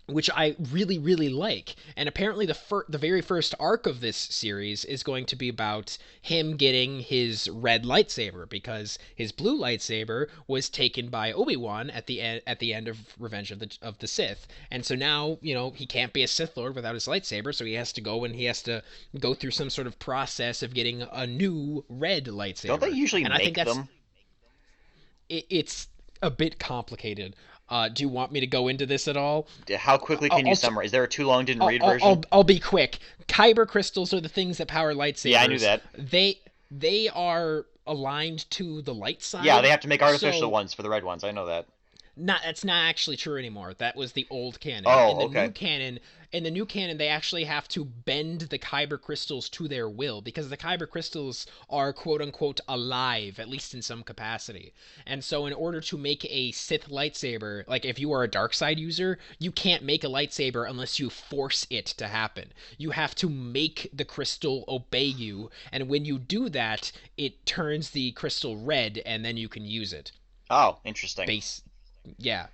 S1: which I really, really like. And apparently the very first arc of this series is going to be about him getting his red lightsaber, because his blue lightsaber was taken by Obi-Wan at the end of Revenge of the Sith. And so now, he can't be a Sith Lord without his lightsaber, so he has to go through some sort of process of getting a new red lightsaber.
S2: Don't they usually
S1: and
S2: make
S1: I think
S2: them?
S1: It's a bit complicated. Do you want me to go into this at all?
S2: How quickly can you summarize? Is there a too long didn't read version?
S1: I'll be quick. Kyber crystals are the things that power lightsabers.
S2: Yeah, I knew that.
S1: They are aligned to the light side.
S2: Yeah, they have to make artificial ones for the red ones. I know that.
S1: That's not actually true anymore. That was the old canon.
S2: Oh,
S1: okay. In the new canon, they actually have to bend the Kyber crystals to their will, because the Kyber crystals are quote unquote alive, at least in some capacity. And so in order to make a Sith lightsaber, like if you are a dark side user, you can't make a lightsaber unless you force it to happen. You have to make the crystal obey you, and when you do that, it turns the crystal red, and then you can use it.
S2: Oh, interesting.
S1: Yeah.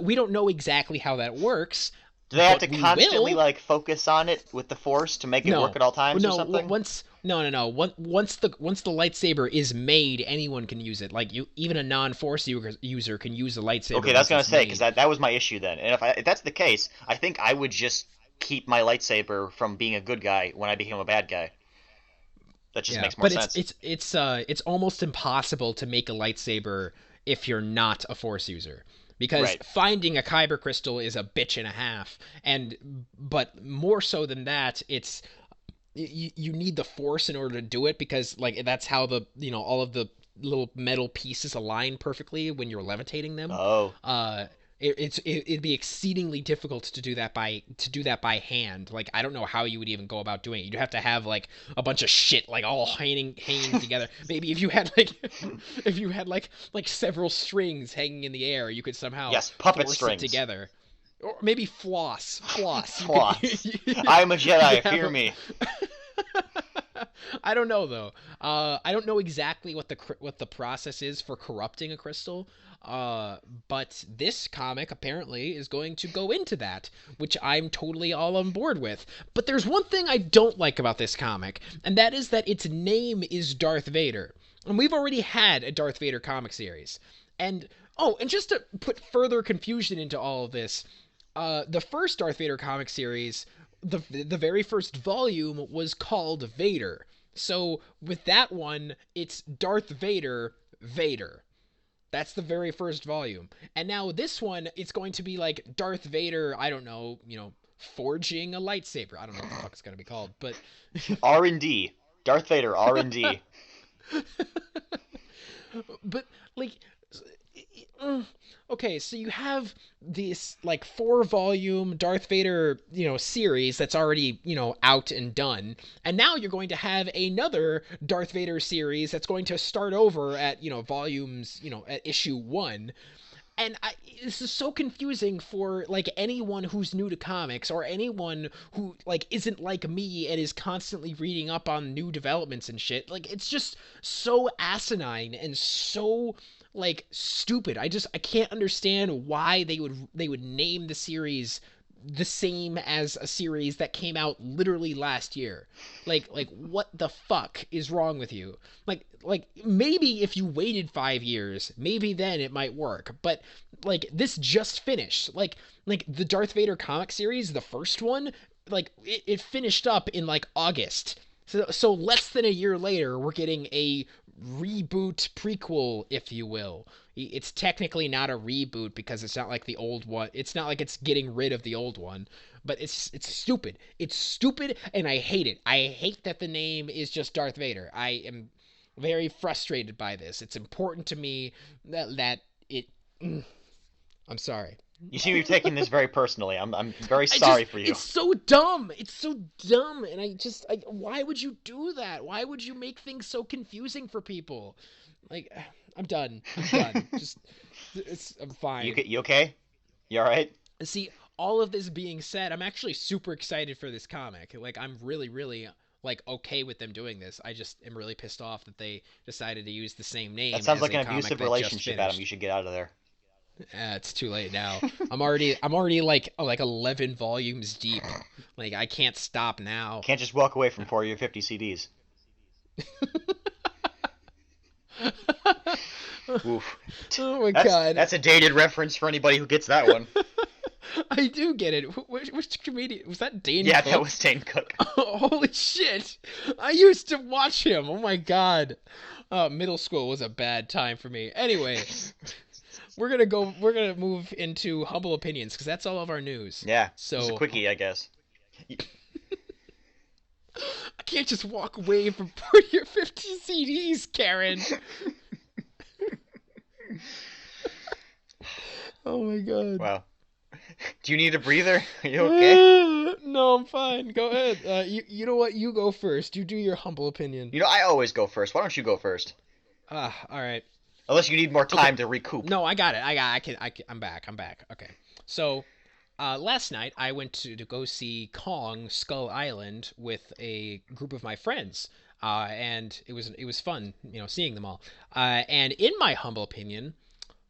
S1: We don't know exactly how that works.
S2: Do they have to constantly focus on it with the Force to make it work at all times or something?
S1: Once the lightsaber is made, anyone can use it. Even a non-Force user can use a lightsaber.
S2: Okay, that's what I was gonna say, because that was my issue then. And if that's the case, I think I would just keep my lightsaber from being a good guy when I became a bad guy. That just makes more sense.
S1: But it's almost impossible to make a lightsaber if you're not a Force user, because finding a Kyber crystal is a bitch and a half, but more so than that, it's you need the Force in order to do it, because that's how all of the little metal pieces align perfectly when you're levitating them. It'd be exceedingly difficult to do that by hand. I don't know how you would even go about doing it. You'd have to have a bunch of shit all hanging together. Maybe if you had several strings hanging in the air, you could somehow
S2: puppet
S1: force
S2: strings
S1: it together. Or maybe floss.
S2: Floss. I'm a Jedi. Fear me.
S1: I don't know though. I don't know exactly what the process is for corrupting a crystal. But this comic apparently is going to go into that, which I'm totally all on board with. But there's one thing I don't like about this comic, and that is that its name is Darth Vader. And we've already had a Darth Vader comic series. And just to put further confusion into all of this, the first Darth Vader comic series, the very first volume was called Vader. So with that one, it's Darth Vader, Vader. That's the very first volume. And now this one, it's going to be Darth Vader, I don't know, forging a lightsaber. I don't know what the fuck it's going to be called, but...
S2: R&D. Darth Vader, R&D.
S1: But, okay, so you have this 4-volume Darth Vader, series that's already, out and done. And now you're going to have another Darth Vader series that's going to start over at, volumes, at issue 1. And this is so confusing for anyone who's new to comics, or anyone who isn't like me and is constantly reading up on new developments and shit. It's just so asinine and so stupid. I can't understand why they would name the series the same as a series that came out literally last year. What the fuck is wrong with you? Maybe if you waited 5 years, maybe then it might work. But this just finished. The Darth Vader comic series, the first one, it finished up in August. So less than a year later, we're getting a reboot prequel, if you will. It's technically not a reboot because it's not like the old one. It's not like it's getting rid of the old one, but it's stupid. It's stupid, and I hate it. I hate that the name is just Darth Vader. I am very frustrated by this. It's important to me that it... I'm sorry.
S2: You seem to be taking this very personally. I'm very
S1: I just,
S2: sorry for you.
S1: it's so dumb. It's so dumb. And why would you do that? Why would you make things so confusing for people? Like, I'm done. I'm done. Just, I'm fine.
S2: You okay? You all right?
S1: See, all of this being said, I'm actually super excited for this comic. Like, I'm really, really like okay with them doing this. I just am really pissed off that they decided to use the same name
S2: That sounds
S1: as
S2: like
S1: a
S2: an
S1: comic
S2: abusive
S1: that just
S2: relationship, Adam.
S1: finished.
S2: You should get out of there.
S1: It's too late now. I'm already like 11 volumes deep. Like I can't stop now.
S2: Can't just walk away from 40 or 50 CDs. Oof.
S1: Oh my god.
S2: That's a dated reference for anybody who gets that one.
S1: I do get it. Which comedian was that? Dane
S2: Yeah,
S1: Cook?
S2: that was Dane Cook.
S1: Holy shit! I used to watch him. Oh my god. Middle school was a bad time for me. Anyway, we're gonna move into humble opinions because that's all of our news.
S2: Yeah.
S1: So
S2: it's a quickie, I guess.
S1: I can't just walk away from 40 or 50 CDs, Karen. Oh my god.
S2: Wow. Do you need a breather? Are you okay?
S1: No, I'm fine. Go ahead. You know what? You go first. You do your humble opinion.
S2: You know, I always go first. Why don't you go first?
S1: All right.
S2: Unless you need more time to recoup.
S1: No, I got it. I'm back. Okay. So, last night I went to go see Kong Skull Island with a group of my friends. And it was fun, seeing them all. And in my humble opinion,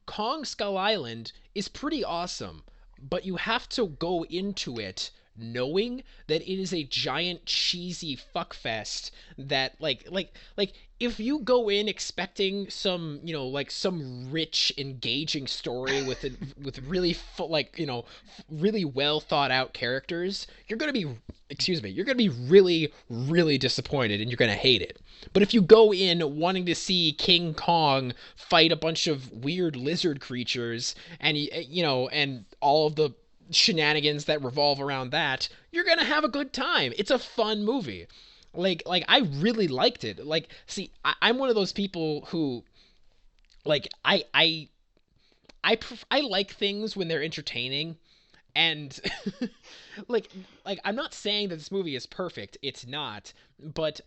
S1: Kong Skull Island is pretty awesome, but you have to go into it knowing that it is a giant cheesy fuckfest that like if you go in expecting some like some rich engaging story with really really well thought out characters, you're gonna be really really disappointed and you're gonna hate it. But if you go in wanting to see King Kong fight a bunch of weird lizard creatures and and all of the shenanigans that revolve around that, you're gonna have a good time. It's a fun movie. Like I really liked it. Like, see, I'm one of those people who, like, I like things when they're entertaining, and like I'm not saying that this movie is perfect. It's not, but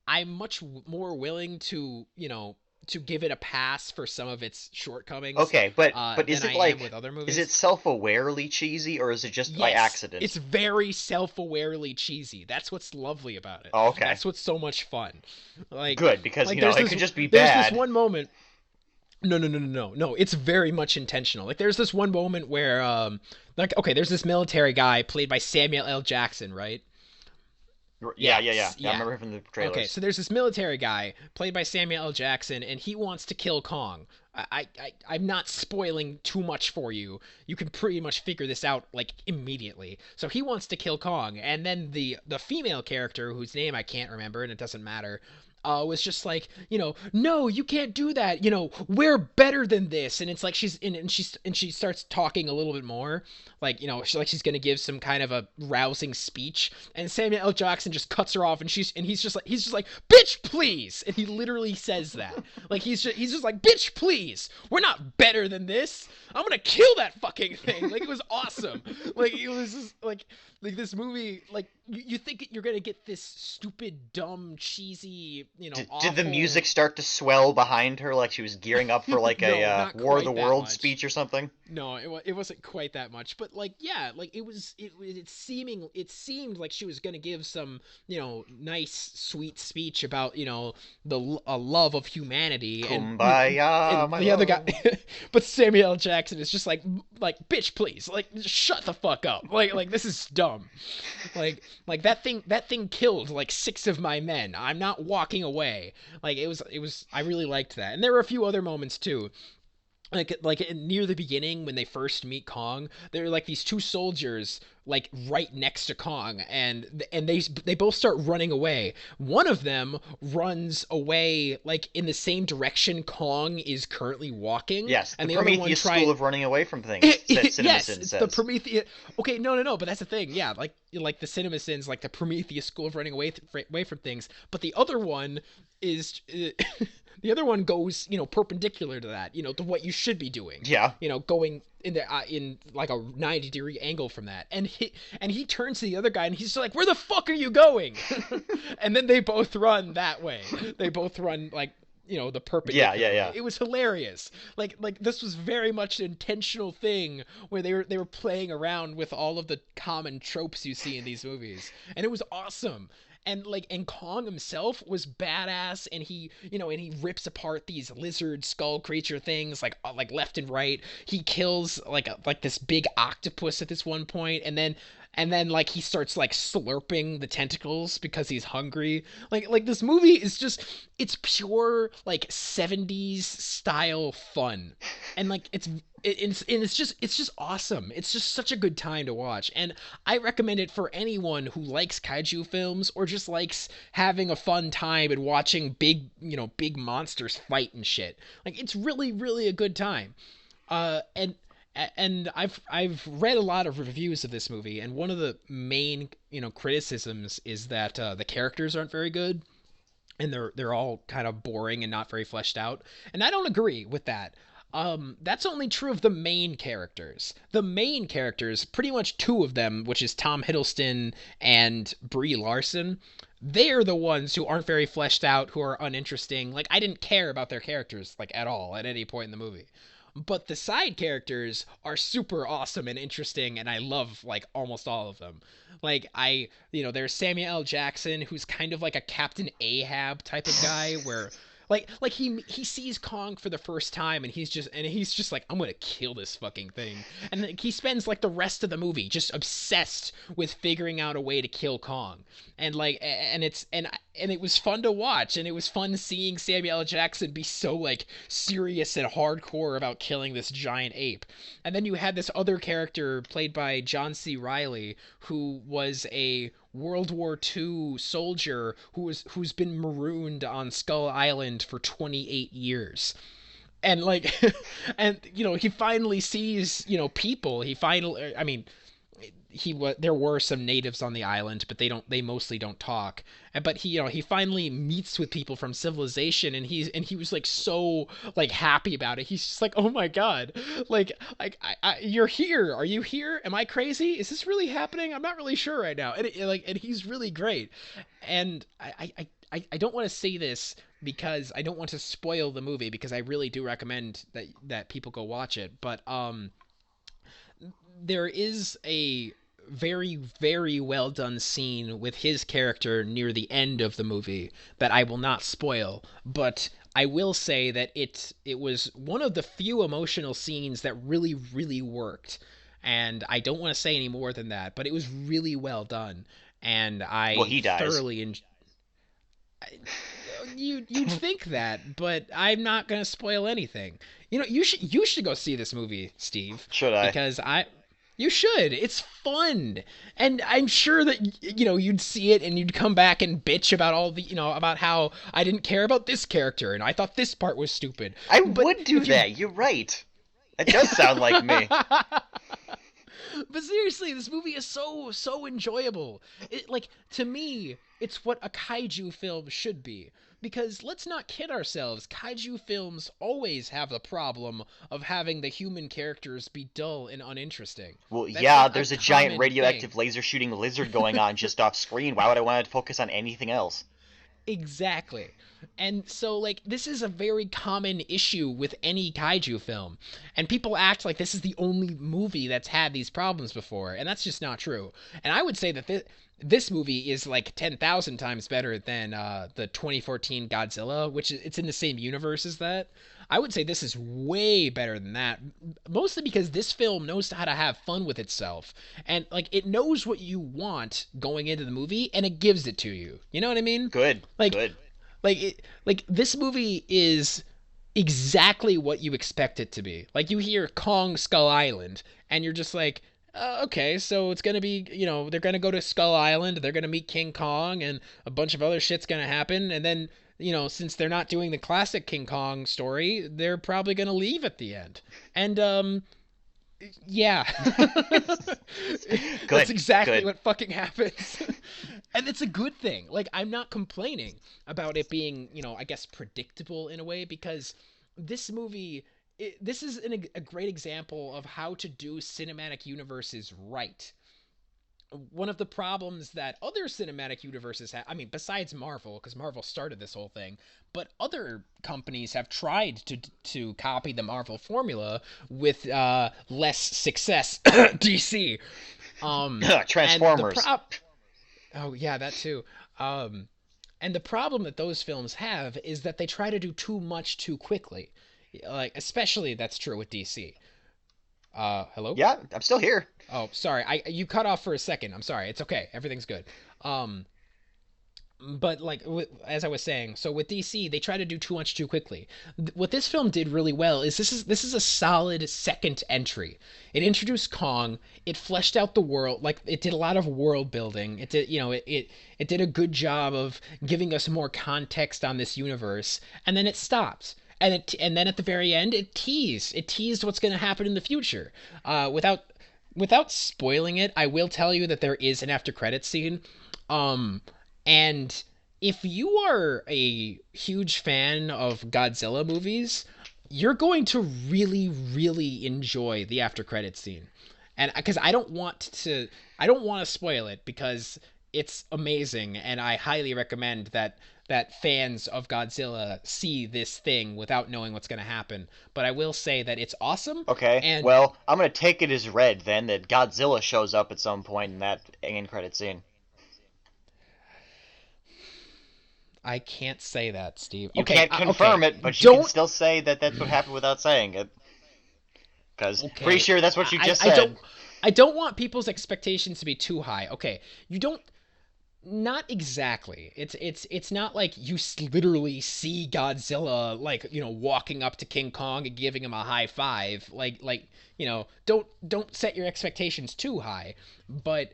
S1: I'm much more willing to to give it a pass for some of its shortcomings.
S2: Okay, but is
S1: than
S2: it
S1: I
S2: like
S1: am with other movies.
S2: is it self-awarely cheesy or is it just by accident?
S1: It's very self-awarely cheesy. That's what's lovely about it.
S2: Oh, okay.
S1: That's what's so much fun. Like
S2: good, because
S1: like,
S2: it could just be
S1: there's
S2: bad.
S1: this one moment. No. It's very much intentional. Like there's this one moment where there's this military guy played by Samuel L. Jackson, right?
S2: Yeah. I remember him from the trailers.
S1: Okay, so there's this military guy played by Samuel L. Jackson, and he wants to kill Kong. I'm not spoiling too much for you. You can pretty much figure this out like immediately. So he wants to kill Kong, and then the female character whose name I can't remember, and it doesn't matter, was just like, no, you can't do that. We're better than this. And it's like she starts talking a little bit more, like, she's gonna give some kind of a rousing speech, and Samuel L. Jackson just cuts her off, and he's just like, bitch, please. And he literally says that, like, he's just like, bitch, please. We're not better than this. I'm gonna kill that fucking thing. Like, it was awesome. Like, it was just like this movie, like, you think you're gonna get this stupid, dumb, cheesy,
S2: Did the music start to swell behind her like she was gearing up for like a War of the Worlds speech or something?
S1: No, it wasn't quite that much, but like, yeah, like it seemed like she was gonna give some nice sweet speech about the love of humanity.
S2: Kumbaya,
S1: and the other guy, but Samuel L. Jackson is just like bitch, please, like, shut the fuck up, like this is dumb, like that thing killed like 6 of my men. I'm not walking away. Like, it was I really liked that. And there were a few other moments too. Like near the beginning when they first meet Kong, there are like these 2 soldiers like right next to Kong, and they both start running away. One of them runs away like in the same direction Kong is currently walking.
S2: Yes,
S1: and
S2: the
S1: the other one
S2: Prometheus school of running away from things.
S1: Yes, it's the Prometheus. Okay, no, but that's the thing. Yeah, like the CinemaSins, like the Prometheus school of running away from things. But the other one is. The other one goes, perpendicular to that, to what you should be doing.
S2: Yeah.
S1: Going in like a 90-degree angle from that, and he turns to the other guy and he's like, "Where the fuck are you going?" And then they both run that way. They both run like, the perpendicular way.
S2: Yeah.
S1: It was hilarious. Like this was very much an intentional thing where they were playing around with all of the common tropes you see in these movies, and it was awesome. And Kong himself was badass, and he rips apart these lizard skull creature things like left and right. He kills like this big octopus at this one point, and then like he starts like slurping the tentacles because he's hungry. Like this movie is just, it's pure like 70s style fun. And like it's just awesome. It's just such a good time to watch. And I recommend it for anyone who likes kaiju films or just likes having a fun time and watching big monsters fight and shit. Like, it's really, really a good time. And I've read a lot of reviews of this movie, and one of the main criticisms is that the characters aren't very good, and they're all kind of boring and not very fleshed out. And I don't agree with that. That's only true of the main characters. The main characters, pretty much two of them, which is Tom Hiddleston and Brie Larson, they're the ones who aren't very fleshed out, who are uninteresting. Like, I didn't care about their characters like at all at any point in the movie. But the side characters are super awesome and interesting, and I love like almost all of them. Like, there's Samuel L. Jackson, who's kind of like a Captain Ahab type of guy, where like he sees Kong for the first time, and he's just like, I'm gonna kill this fucking thing. And like, he spends like the rest of the movie just obsessed with figuring out a way to kill Kong. And like, and it was fun to watch, and it was fun seeing Samuel L. Jackson be so like serious and hardcore about killing this giant ape. And then you had this other character played by John C. Reilly, who was a World War II soldier who's been marooned on Skull Island for 28 years. And like and he finally sees, people. There were some natives on the island, but they mostly don't talk. But he finally meets with people from civilization, and he was like so like happy about it. He's just like, "Oh my god, like you're here. Are you here? Am I crazy? Is this really happening? I'm not really sure right now." And he's really great. And I don't want to say this because I don't want to spoil the movie, because I really do recommend that people go watch it. But there is a very, very well done scene with his character near the end of the movie that I will not spoil, but I will say that it was one of the few emotional scenes that really, really worked. And I don't want to say any more than that, but it was really well done, and
S2: He dies.
S1: thoroughly you'd think that, but I'm not going to spoil anything. You should go see this movie, Steve.
S2: Should I?
S1: Because you should. It's fun. And I'm sure that, you'd see it and you'd come back and bitch about about how I didn't care about this character and I thought this part was stupid.
S2: I would do that. You're right. It does sound like me.
S1: But seriously, this movie is so enjoyable. To me, it's what a kaiju film should be. Because let's not kid ourselves, kaiju films always have the problem of having the human characters be dull and uninteresting.
S2: Well,
S1: That's
S2: yeah,
S1: like
S2: there's a
S1: common
S2: giant radioactive
S1: thing.
S2: laser shooting lizard going on just off screen. Why would I want to focus on anything else?
S1: Exactly. And so, like, this is a very common issue with any kaiju film. And people act like this is the only movie that's had these problems before, and that's just not true. And I would say that this movie is like 10,000 times better than the 2014 Godzilla, which it's in the same universe as that. I would say this is way better than that, mostly because this film knows how to have fun with itself. And, like, it knows what you want going into the movie, and it gives it to you. You know what I mean?
S2: Good.
S1: Like,
S2: Good.
S1: This movie is exactly what you expect it to be. Like, you hear Kong Skull Island, and you're just like, okay, so it's gonna be, they're gonna go to Skull Island, they're gonna meet King Kong, and a bunch of other shit's gonna happen, and then, since they're not doing the classic King Kong story, they're probably gonna leave at the end. And, yeah. That's exactly what fucking happens. And it's a good thing. Like, I'm not complaining about it being, I guess predictable in a way, because this movie this is a great example of how to do cinematic universes right. One of the problems that other cinematic universes have, I mean, besides Marvel, because Marvel started this whole thing, but other companies have tried to copy the Marvel formula with less success. DC. And the
S2: Transformers.
S1: oh yeah, that too. Um, and the problem that those films have is that they try to do too much too quickly. Like, especially that's true with DC. Hello?
S2: Yeah, I'm still here.
S1: Oh, sorry. You cut off for a second. I'm sorry. It's okay. Everything's good. Um, but like as I was saying, so with DC, they try to do too much too quickly. What this film did really well is this is a solid second entry. It introduced Kong. It fleshed out the world. Like it did a lot of world building. It did, it did a good job of giving us more context on this universe, and then it stopped. And then at the very end, it teased what's going to happen in the future. Without spoiling it, I will tell you that there is an after credits scene. Um, and if you are a huge fan of Godzilla movies, you're going to really, really enjoy the after credits scene. And because I don't want to spoil it because it's amazing, and I highly recommend that fans of Godzilla see this thing without knowing what's going to happen. But I will say that it's awesome,
S2: Okay,
S1: and
S2: well, I'm gonna take it as read then that Godzilla shows up at some point in that end credit scene.
S1: I can't say that, Steve.
S2: You
S1: Okay,
S2: can't confirm
S1: okay.
S2: it, but you can
S1: Don't.
S2: still say that that's what happened without saying it. Because pretty
S1: Okay.
S2: sure that's what you just
S1: I
S2: said.
S1: don't. I don't want people's expectations to be too high. Okay, you don't. Not exactly. It's not like you literally see Godzilla like walking up to King Kong and giving him a high five. Don't set your expectations too high. But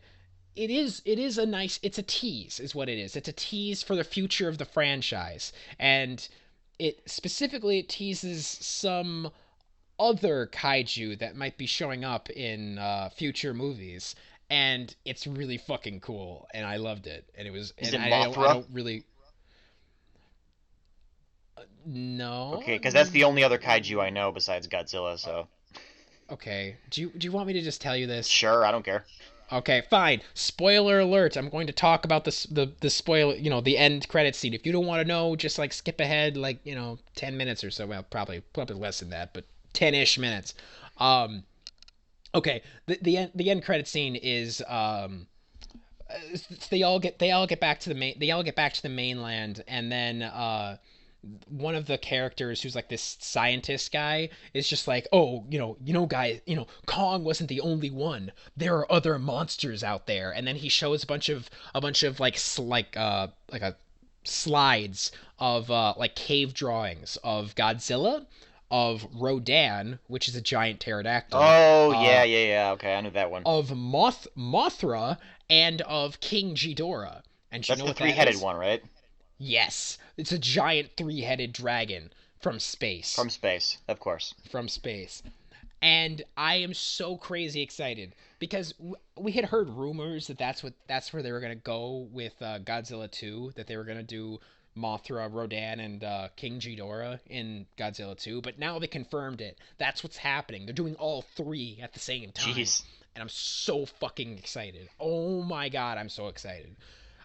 S1: it is a nice, it's a tease is what it is. It's a tease for the future of the franchise, and it teases some other kaiju that might be showing up in future movies, and it's really fucking cool, and I loved it, and it was,
S2: Is
S1: and
S2: it
S1: I
S2: Mothra?
S1: don't really. No.
S2: Okay, because that's the only other kaiju I know besides Godzilla, so.
S1: Okay. Do you want me to just tell you this?
S2: Sure, I don't care.
S1: Okay, fine. Spoiler alert. I'm going to talk about the spoiler, the end credit scene. If you don't want to know, just like skip ahead like, 10 minutes or so. Well, probably less than that, but 10ish minutes. Um okay, the end credit scene is they all get back to the mainland, and then one of the characters who's like this scientist guy is just like, oh, guys, Kong wasn't the only one. There are other monsters out there. And then he shows a bunch of like a slides of like cave drawings of Godzilla, of Rodan, which is a giant pterodactyl,
S2: Oh, yeah, yeah, yeah, okay, I knew that one.
S1: of Mothra, and of King Ghidorah. And you
S2: That's
S1: know
S2: the
S1: what that
S2: three-headed
S1: is?
S2: one, right?
S1: Yes, it's a giant three-headed dragon from space.
S2: From space, of course.
S1: From space. And I am so crazy excited because we had heard rumors that that's where they were gonna go with Godzilla 2, that they were gonna do Mothra, Rodan, and King Ghidorah in Godzilla 2, but now they confirmed it. That's what's happening. They're doing all three at the same time,
S2: Jeez.
S1: and I'm so fucking excited. Oh my god, I'm so excited.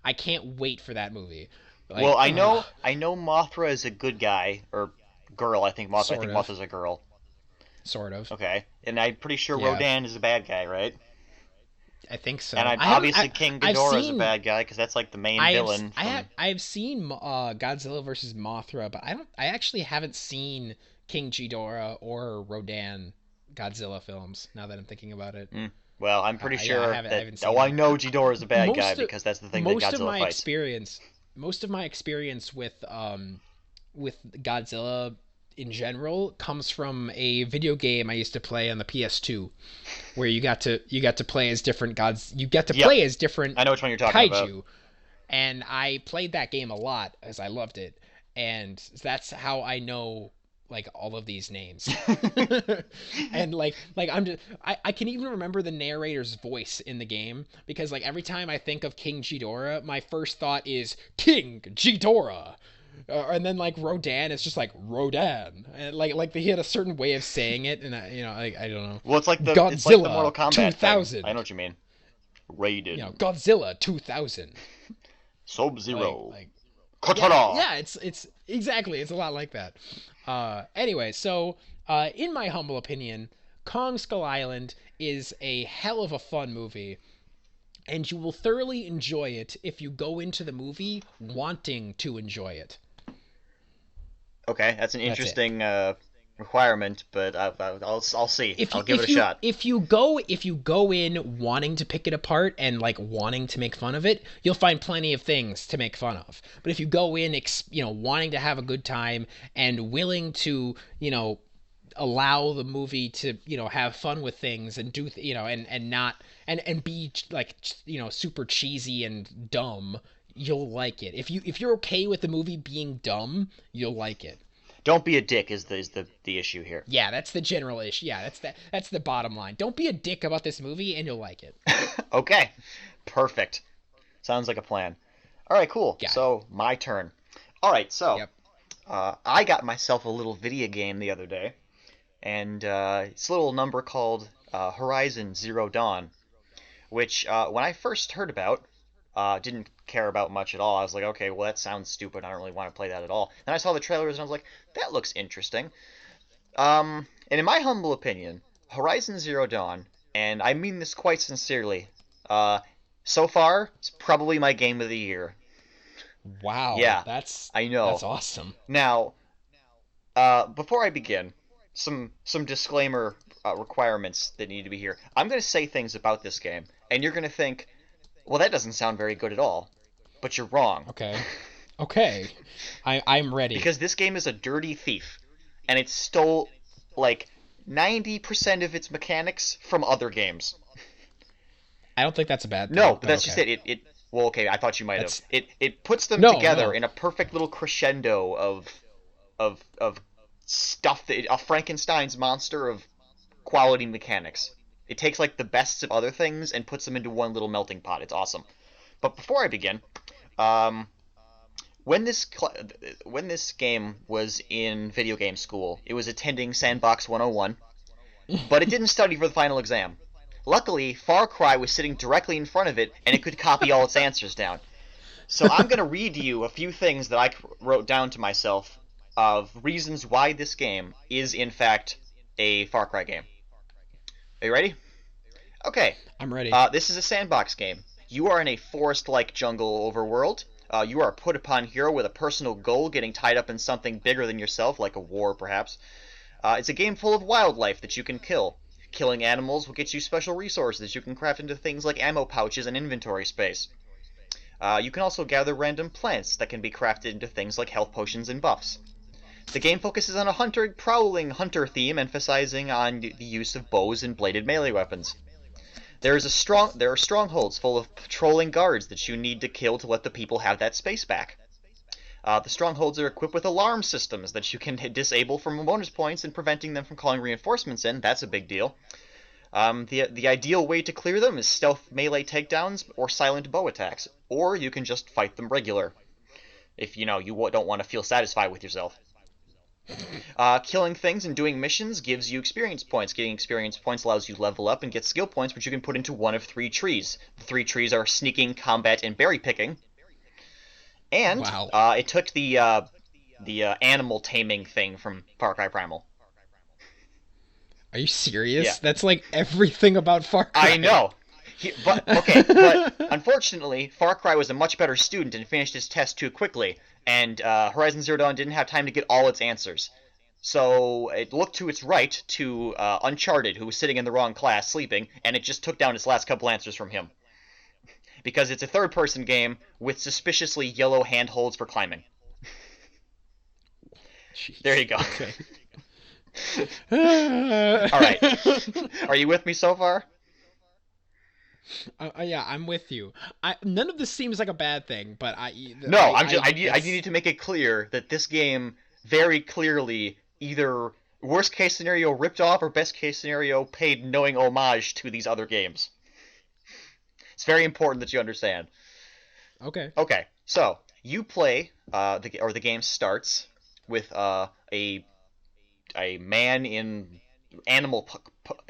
S1: I can't wait for that movie. Like,
S2: Well, I know Mothra is a good guy, or girl, I
S1: sort
S2: think
S1: of,
S2: Mothra's a girl.
S1: sort of.
S2: Okay. And I'm pretty sure
S1: Yeah,
S2: Rodan is a bad guy, right?
S1: I think
S2: And
S1: so.
S2: I'm
S1: I haven't.
S2: obviously King
S1: I've
S2: Ghidorah is a
S1: seen.
S2: bad guy, because that's like the main
S1: I've
S2: villain
S1: I have
S2: from...
S1: I've seen Godzilla versus Mothra, but I actually haven't seen King Ghidorah or Rodan Godzilla films. Now that I'm thinking about it,
S2: Mm. Well, I'm pretty
S1: yeah, I
S2: sure
S1: haven't I
S2: that...
S1: haven't
S2: Oh,
S1: seen
S2: I
S1: them.
S2: know Ghidorah is a bad guy,
S1: Most of
S2: because that's the thing that
S1: most of
S2: Godzilla
S1: my
S2: fights.
S1: experience most of my experience with Godzilla in general comes from a video game I used to play on the PS2, where you got to play as different gods. You get to
S2: Yep,
S1: play as different
S2: I know which one you're talking about.
S1: kaiju, and I played that game a lot as I loved it, and that's how I know like all of these names. And like I can even remember the narrator's voice in the game, because like every time I think of King Ghidorah, my first thought is King Ghidorah. And then like Rodan, it's just like Rodan, and like he had a certain way of saying it, and I don't know.
S2: Well, it's like the Mortal
S1: Godzilla
S2: Kombat thing. I know
S1: 2000,
S2: what you mean. Raiden.
S1: Godzilla 2000,
S2: Sub-Zero.
S1: like yeah,
S2: Katana.
S1: yeah, it's exactly, it's a lot like that. Anyway, so in my humble opinion, Kong Skull Island is a hell of a fun movie, and you will thoroughly enjoy it if you go into the movie wanting to enjoy it.
S2: Okay, that's an
S1: That's it.
S2: interesting requirement, but I'll see.
S1: if
S2: I'll
S1: you
S2: give it a
S1: if you
S2: shot.
S1: if you go in wanting to pick it apart and like wanting to make fun of it, you'll find plenty of things to make fun of. But if you go in wanting to have a good time and willing to allow the movie to have fun with things and do and not and be like super cheesy and dumb, you'll like it. If you're okay with the movie being dumb, you'll like it.
S2: Don't be a dick is the issue here.
S1: Yeah, that's the general issue. Yeah, that's the bottom line. Don't be a dick about this movie and you'll like it.
S2: Okay, perfect. Sounds like a plan. All right, cool.
S1: Got it.
S2: So my turn. All right, so
S1: Yep.
S2: I got myself a little video game the other day, and it's a little number called Horizon Zero Dawn, which when I first heard about, didn't care about much at all. I was like, okay, well that sounds stupid. I don't really want to play that at all. Then I saw the trailers and I was like, that looks interesting. And in my humble opinion, Horizon Zero Dawn, and I mean this quite sincerely, uh, so far it's probably my game of the year.
S1: Wow,
S2: Yeah,
S1: that's
S2: I
S1: that's
S2: know.
S1: awesome.
S2: Now, before I begin, some disclaimer requirements that need to be here. I'm going to say things about this game, and you're going to think, well, that doesn't sound very good at all. But you're wrong.
S1: Okay. Okay. I'm ready.
S2: Because this game is a dirty thief, and it stole, like, 90% of its mechanics from other games.
S1: I don't think that's a bad
S2: No,
S1: thing,
S2: but
S1: but
S2: that's just
S1: okay.
S2: it. Well, okay, I thought you might have.
S1: That's
S2: It puts them
S1: no,
S2: together
S1: no.
S2: in a perfect little crescendo of stuff that a Frankenstein's monster of quality mechanics. It takes like the bests of other things and puts them into one little melting pot. It's awesome. But before I begin, um, when this game was in video game school, it was attending Sandbox 101, but it didn't study for the final exam. Luckily, Far Cry was sitting directly in front of it, and it could copy all its answers down. So I'm going to read you a few things that I wrote down to myself of reasons why this game is, in fact, a Far Cry game. Are you ready? Okay.
S1: I'm ready.
S2: This is a sandbox game. You are in a forest-like jungle overworld. You are a put-upon hero with a personal goal getting tied up in something bigger than yourself, like a war, perhaps. It's a game full of wildlife that you can kill. Killing animals will get you special resources that you can craft into things like ammo pouches and inventory space. You can also gather random plants that can be crafted into things like health potions and buffs. The game focuses on a prowling hunter theme, emphasizing on the use of bows and bladed melee weapons. There are strongholds full of patrolling guards that you need to kill to let the people have that space back. The strongholds are equipped with alarm systems that you can disable from bonus points and preventing them from calling reinforcements in. That's a big deal. The ideal way to clear them is stealth melee takedowns or silent bow attacks, or you can just fight them regular if you don't want to feel satisfied with yourself. Killing things and doing missions gives you experience points. Getting experience points allows you to level up and get skill points, which you can put into one of three trees. The three trees are sneaking, combat, and berry picking. And
S1: Wow.
S2: it took the animal taming thing from Far Cry Primal.
S1: Are you
S2: Yeah,
S1: serious? That's like everything about Far
S2: I
S1: Cry.
S2: know. But unfortunately, Far Cry was a much better student and finished his test too quickly, and Horizon Zero Dawn didn't have time to get all its answers. So it looked to its right to Uncharted, who was sitting in the wrong class sleeping, and it just took down its last couple answers from him. Because it's a third-person game with suspiciously yellow handholds for climbing. There
S1: Jeez.
S2: you go.
S1: Okay.
S2: All right. Are you with me so far?
S1: Yeah, I'm with you. None of this seems like a bad thing, but
S2: No, I
S1: it's
S2: need to make it clear that this game very clearly either worst case scenario ripped off or best case scenario paid knowing homage to these other games. It's very important that you understand.
S1: okay.
S2: Okay, so you play the game starts with a man in animal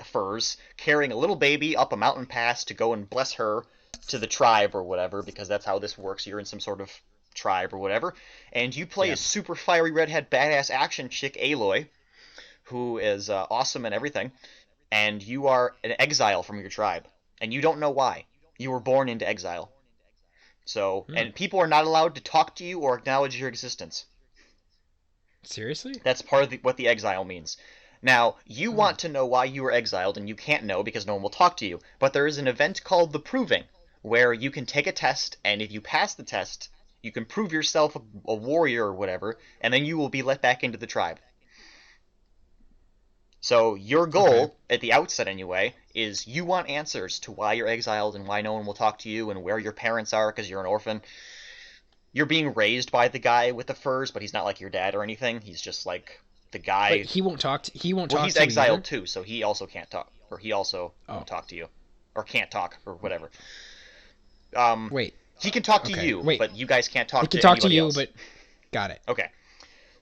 S2: furs carrying a little baby up a mountain pass to go and bless her to the tribe or whatever, because that's how this works. You're in some sort of tribe or whatever, and you play a super fiery redhead badass action chick, Aloy, who is awesome and everything, and you are an exile from your tribe, and you don't know why. You were born into exile. So, and people are not allowed to talk to you or acknowledge your existence.
S1: Seriously?
S2: That's part of what the exile means. Now, you want to know why you were exiled, and you can't know because no one will talk to you. But there is an event called the Proving, where you can take a test, and if you pass the test, you can prove yourself a warrior or whatever, and then you will be let back into the tribe. So your goal, at the outset anyway, is you want answers to why you're exiled and why no one will talk to you and where your parents are because you're an orphan. You're being raised by the guy with the furs, but he's not like your dad or anything. He's just like the guy.
S1: But he won't talk. He won't talk.
S2: Well, he's exiled too, so he also can't talk, or he also won't talk to you, or can't talk, or whatever.
S1: Wait.
S2: He can talk to you, but you guys can't talk to
S1: anybody else. He can talk to you,
S2: else.
S1: but got it.
S2: Okay.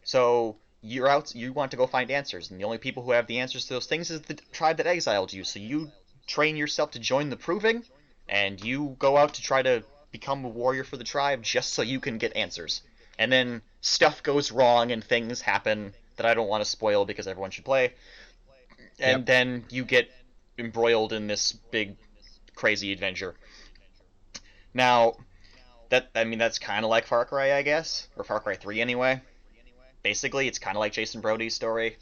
S2: So you're out. You want to go find answers, and the only people who have the answers to those things is the tribe that exiled you. So you train yourself to join the Proving, and you go out to try to become a warrior for the tribe just so you can get answers. And then stuff goes wrong and things happen that I don't want to spoil because everyone should play. And then you get embroiled in this big, crazy adventure. Now, that's kind of like Far Cry, I guess, or Far Cry 3 anyway. Basically, it's kind of like Jason Brody's story.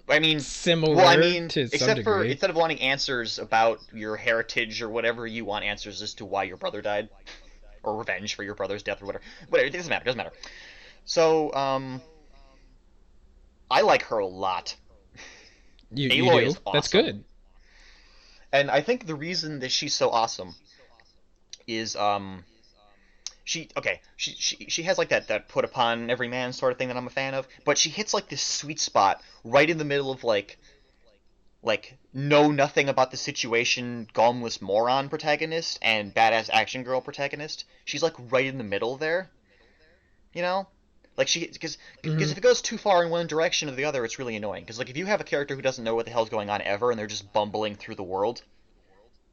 S2: I mean,
S1: similar.
S2: Well, I mean,
S1: to
S2: except
S1: some
S2: for
S1: degree.
S2: instead of wanting answers about your heritage or whatever, you want answers as to why your brother died, or revenge for your brother's death or whatever. Whatever, it doesn't matter. Doesn't matter. So, I like her a lot.
S1: You
S2: Aloy
S1: do?
S2: is awesome.
S1: That's good.
S2: And I think the reason that she's so awesome is she has like that put upon every man sort of thing that I'm a fan of, but she hits like this sweet spot right in the middle of like know nothing about the situation gomless moron protagonist and badass action girl protagonist. She's like right in the middle there, you know, like because if it goes too far in one direction or the other, it's really annoying. Because like if you have a character who doesn't know what the hell's going on ever and they're just bumbling through the world.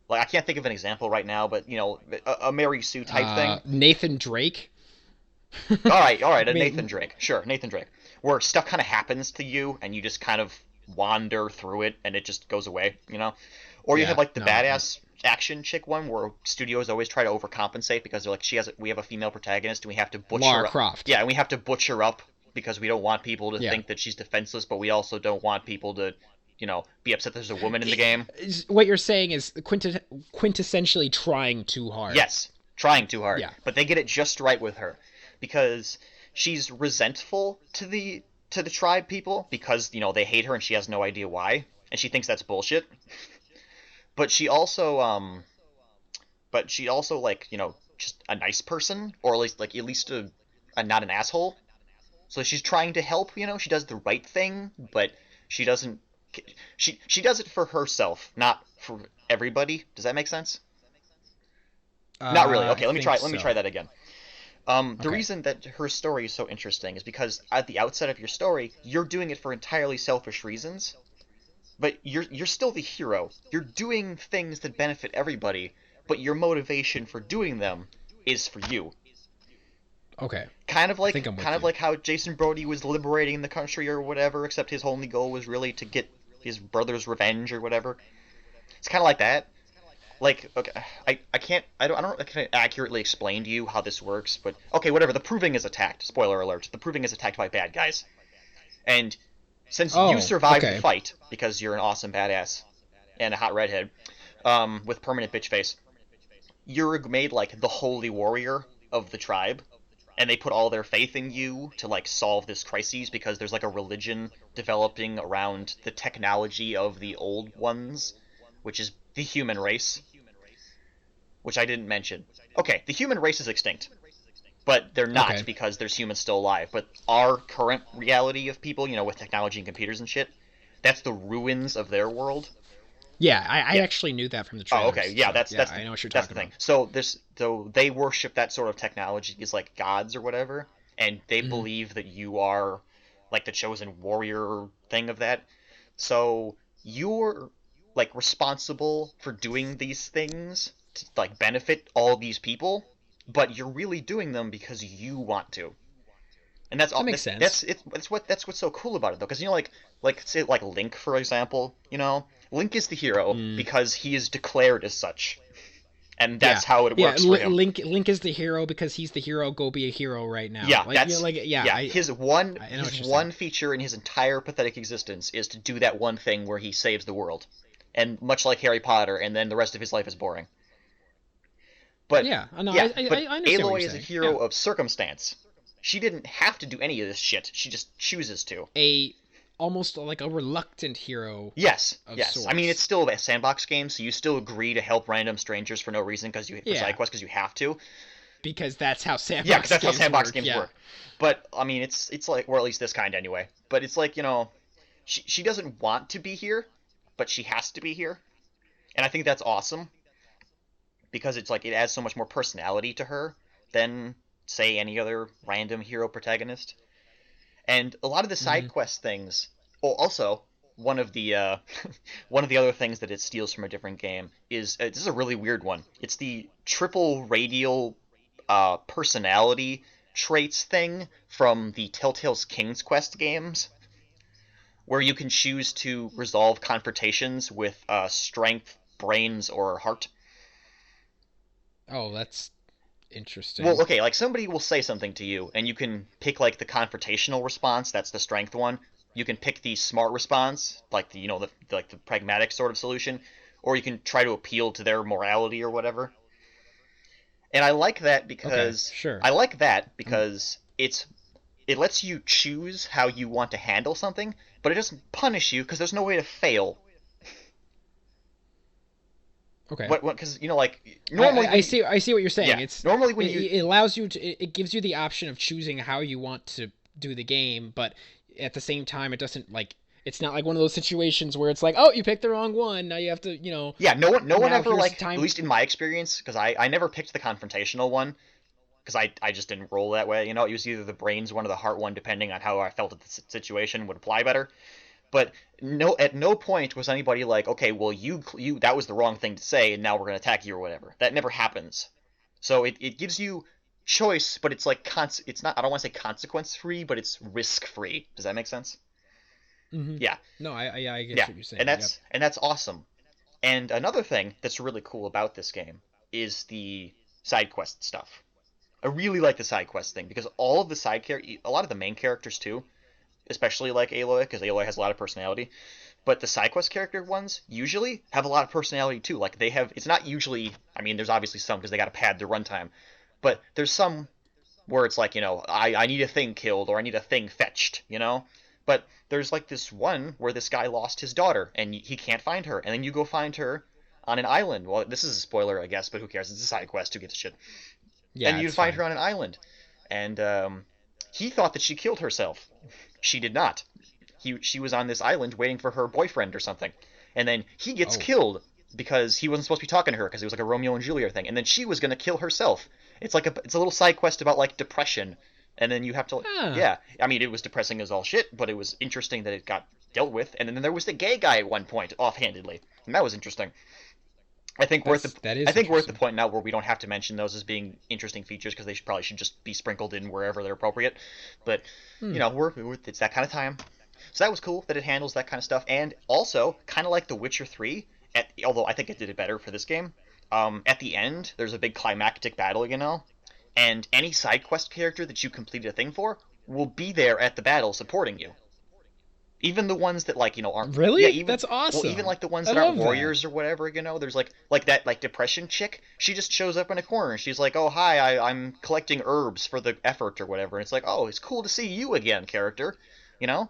S2: Like, I can't think of an example right now, but, you know, a Mary Sue type thing.
S1: Nathan Drake?
S2: All right, Nathan Drake. Sure, Nathan Drake. Where stuff kind of happens to you, and you just kind of wander through it, and it just goes away, you know? Or you have, like, the badass action chick one, where studios always try to overcompensate, because they're like, we have a female protagonist, and we have to butcher
S1: Lara
S2: up.
S1: Croft.
S2: Yeah, and we have to butcher up, because we don't want people to think that she's defenseless, but we also don't want people to... you know, be upset there's a woman in the game.
S1: What you're saying is quintessentially trying too hard.
S2: Yes, trying too hard.
S1: Yeah.
S2: But they get it just right with her, because she's resentful to the tribe people because, you know, they hate her and she has no idea why, and she thinks that's bullshit. But she also like, you know, just a nice person, or at least a not an asshole. So she's trying to help, you know, she does the right thing, but she doesn't. She does it for herself, not for everybody. Does that make sense? Not really. Okay, let me try that again. The reason that her story is so interesting is because at the outset of your story, you're doing it for entirely selfish reasons, but you're still the hero. You're doing things that benefit everybody, but your motivation for doing them is for you.
S1: Okay.
S2: Kind of like how Jason Brody was liberating the country or whatever, except his only goal was really to get his brother's revenge or whatever. It's kind of like that. Like, okay, I don't accurately explain to you how this works, but okay, whatever. The Proving is attacked. Spoiler alert: the Proving is attacked by bad guys, and since you survived the fight because you're an awesome badass and a hot redhead with permanent bitch face, you're made like the holy warrior of the tribe. And they put all their faith in you to, like, solve this crisis because there's, like, a religion developing around the technology of the old ones, which is the human race, which I didn't mention. Okay, the human race is extinct, but they're not because there's humans still alive. But our current reality of people, you know, with technology and computers and shit, that's the ruins of their world.
S1: Yeah, I
S2: Yeah.
S1: actually knew that from the
S2: Oh, okay.
S1: trailers.
S2: Yeah,
S1: So
S2: that's
S1: yeah,
S2: that's the
S1: I know what you're
S2: that's the
S1: talking
S2: thing.
S1: about.
S2: So they worship that sort of technology as like gods or whatever, and they
S1: Hmm.
S2: believe that you are like the chosen warrior thing of that. So you're like responsible for doing these things to like benefit all these people, but you're really doing them because you want to. And that's
S1: That
S2: all.
S1: makes sense.
S2: That's what's so cool about it though, because like say like Link for example, Link is the hero
S1: Mm.
S2: because he is declared as such, and
S1: Yeah,
S2: that's how it
S1: yeah.
S2: works for him.
S1: Link is the hero because he's the hero. Go be a hero right now.
S2: Yeah,
S1: Like
S2: that's
S1: yeah.
S2: yeah.
S1: I know
S2: His
S1: what you're saying.
S2: one feature in his entire pathetic existence is to do that one thing where he saves the world, and much like Harry Potter, and then the rest of his life is boring. But
S1: Yeah, no,
S2: yeah, but
S1: I understand what you're
S2: Aloy is a
S1: saying. Yeah,
S2: hero of circumstance. She didn't have to do any of this shit. She just chooses to.
S1: a almost like a reluctant hero
S2: Yes,
S1: of
S2: yes. I mean, it's
S1: sorts.
S2: still a sandbox game, so you still agree to help random strangers for no reason for side
S1: Yeah,
S2: quests because you have to.
S1: because that's how
S2: Yeah, because
S1: sandbox
S2: that's how
S1: games
S2: sandbox
S1: work.
S2: games
S1: Yeah.
S2: work. But I mean, it's like, or at least this kind anyway. But it's like she doesn't want to be here, but she has to be here, and I think that's awesome because it's like it adds so much more personality to her than say any other random hero protagonist. And a lot of the
S1: Hmm.
S2: side quest things. Oh, also one of the one of the other things that it steals from a different game is this is a really weird one. It's the triple radial personality traits thing from the Telltale's King's Quest games, where you can choose to resolve confrontations with strength, brains, or heart.
S1: Oh, that's
S2: Well,
S1: interesting.
S2: okay, like somebody will say something to you, and you can pick like the confrontational response. That's the strength one. You can pick the smart response, like like the pragmatic sort of solution, or you can try to appeal to their morality or whatever. And
S1: Okay, sure.
S2: I like that
S1: Um,
S2: because it lets you choose how you want to handle something, but it doesn't punish you because there's no way to fail.
S1: okay.
S2: What because like normally when you
S1: I see what you're saying.
S2: yeah normally when you
S1: It allows you to it gives you the option of choosing how you want to do the game, but at the same time it doesn't like it's not like one of those situations where it's like, "Oh, you picked the wrong one. Now you have to,
S2: yeah, no one
S1: now
S2: ever
S1: here's the
S2: like, at
S1: time."
S2: least in my experience, because I never picked the confrontational one because I just didn't roll that way. It was either the brains one or the heart one, depending on how I felt at the situation would apply better. But no, at no point was anybody like, okay, well you that was the wrong thing to say, and now we're gonna attack you or whatever. That never happens. So it gives you choice, but it's like it's not. I don't want to say consequence free, but it's risk free. Does that make sense?
S1: Hmm.
S2: Yeah,
S1: No, I get
S2: yeah,
S1: what you're
S2: and
S1: saying. Yep.
S2: that's awesome. And another thing that's really cool about this game is the side quest stuff. I really like the side quest thing because all of the a lot of the main characters too, especially like Aloy, because Aloy has a lot of personality. But the side quest character ones usually have a lot of personality too. Like they have, it's not usually. I mean, there's obviously some because they got to pad their runtime, but there's some where it's like, I need a thing killed or I need a thing fetched. But there's like this one where this guy lost his daughter and he can't find her, and then you go find her on an island. Well, this is a spoiler, I guess, but who cares? It's a side quest. Who gives a shit? And
S1: Yeah,
S2: you
S1: it's
S2: find
S1: fine.
S2: her on an island, and he thought that she killed herself. She did not. She was on this island waiting for her boyfriend or something, and then he gets
S1: Oh.
S2: killed because he wasn't supposed to be talking to her because it was like a Romeo and Juliet thing, and then she was gonna kill herself. It's a little side quest about like depression, and then you have to,
S1: Ah,
S2: yeah. I mean, it was depressing as all shit, but it was interesting that it got dealt with, and then there was the gay guy at one point offhandedly, and that was interesting. I think worth the
S1: that
S2: I
S1: is
S2: think we're at the
S1: interesting.
S2: point now where we don't have to mention those as being interesting features because probably should just be sprinkled in wherever they're appropriate. But
S1: Hmm.
S2: it's that kind of time. So that was cool that it handles that kind of stuff, and also kind of like The Witcher 3. Although I think it did it better for this game. At the end, there's a big climactic battle, and any side quest character that you completed a thing for will be there at the battle supporting you. Even the ones that like aren't, yeah,
S1: Really?
S2: even
S1: That's
S2: well, even
S1: awesome.
S2: like the ones
S1: I
S2: that aren't
S1: love that.
S2: warriors or whatever. There's like that like depression chick. She just shows up in a corner and she's like, oh hi, I'm collecting herbs for the effort or whatever. And it's like, oh, it's cool to see you again, character. You know,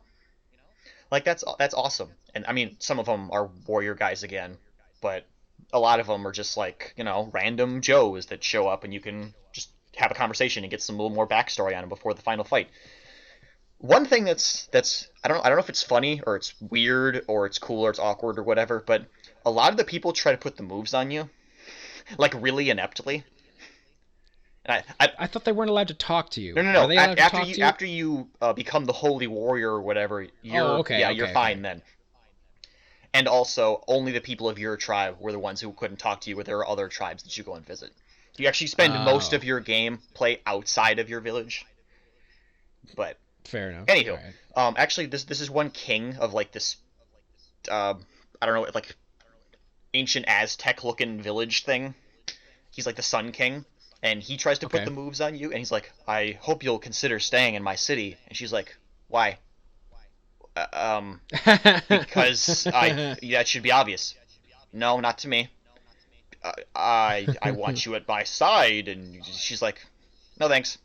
S2: like that's awesome. And I mean, some of them are warrior guys again, but a lot of them are just like random Joes that show up and you can just have a conversation and get some little more backstory on them before the final fight. One thing that's I don't know if it's funny or it's weird or it's cool or it's awkward or whatever, but a lot of the people try to put the moves on you, like really ineptly. And
S1: I thought they weren't allowed to talk to you.
S2: no, no,
S1: Are
S2: no.
S1: they allowed to
S2: After
S1: talk
S2: you
S1: to you?
S2: after you become the holy warrior or whatever,
S1: Oh, okay,
S2: you're
S1: okay,
S2: fine
S1: okay.
S2: then. And also, only the people of your tribe were the ones who couldn't talk to you, but there are other tribes that you go and visit. You actually spend most of
S1: Oh,
S2: your game play outside of your village. But
S1: fair enough. All
S2: anywho,
S1: right.
S2: actually, this is one king of like this, uh, I don't know, like ancient Aztec looking village thing. He's like the Sun King, and he tries to put
S1: Okay.
S2: the moves on you, and he's like, "I hope you'll consider staying in my city." And she's like, "Why?" Uh, um, because that should be obvious. No, not to me. I want you at my side, and she's like, "No, thanks."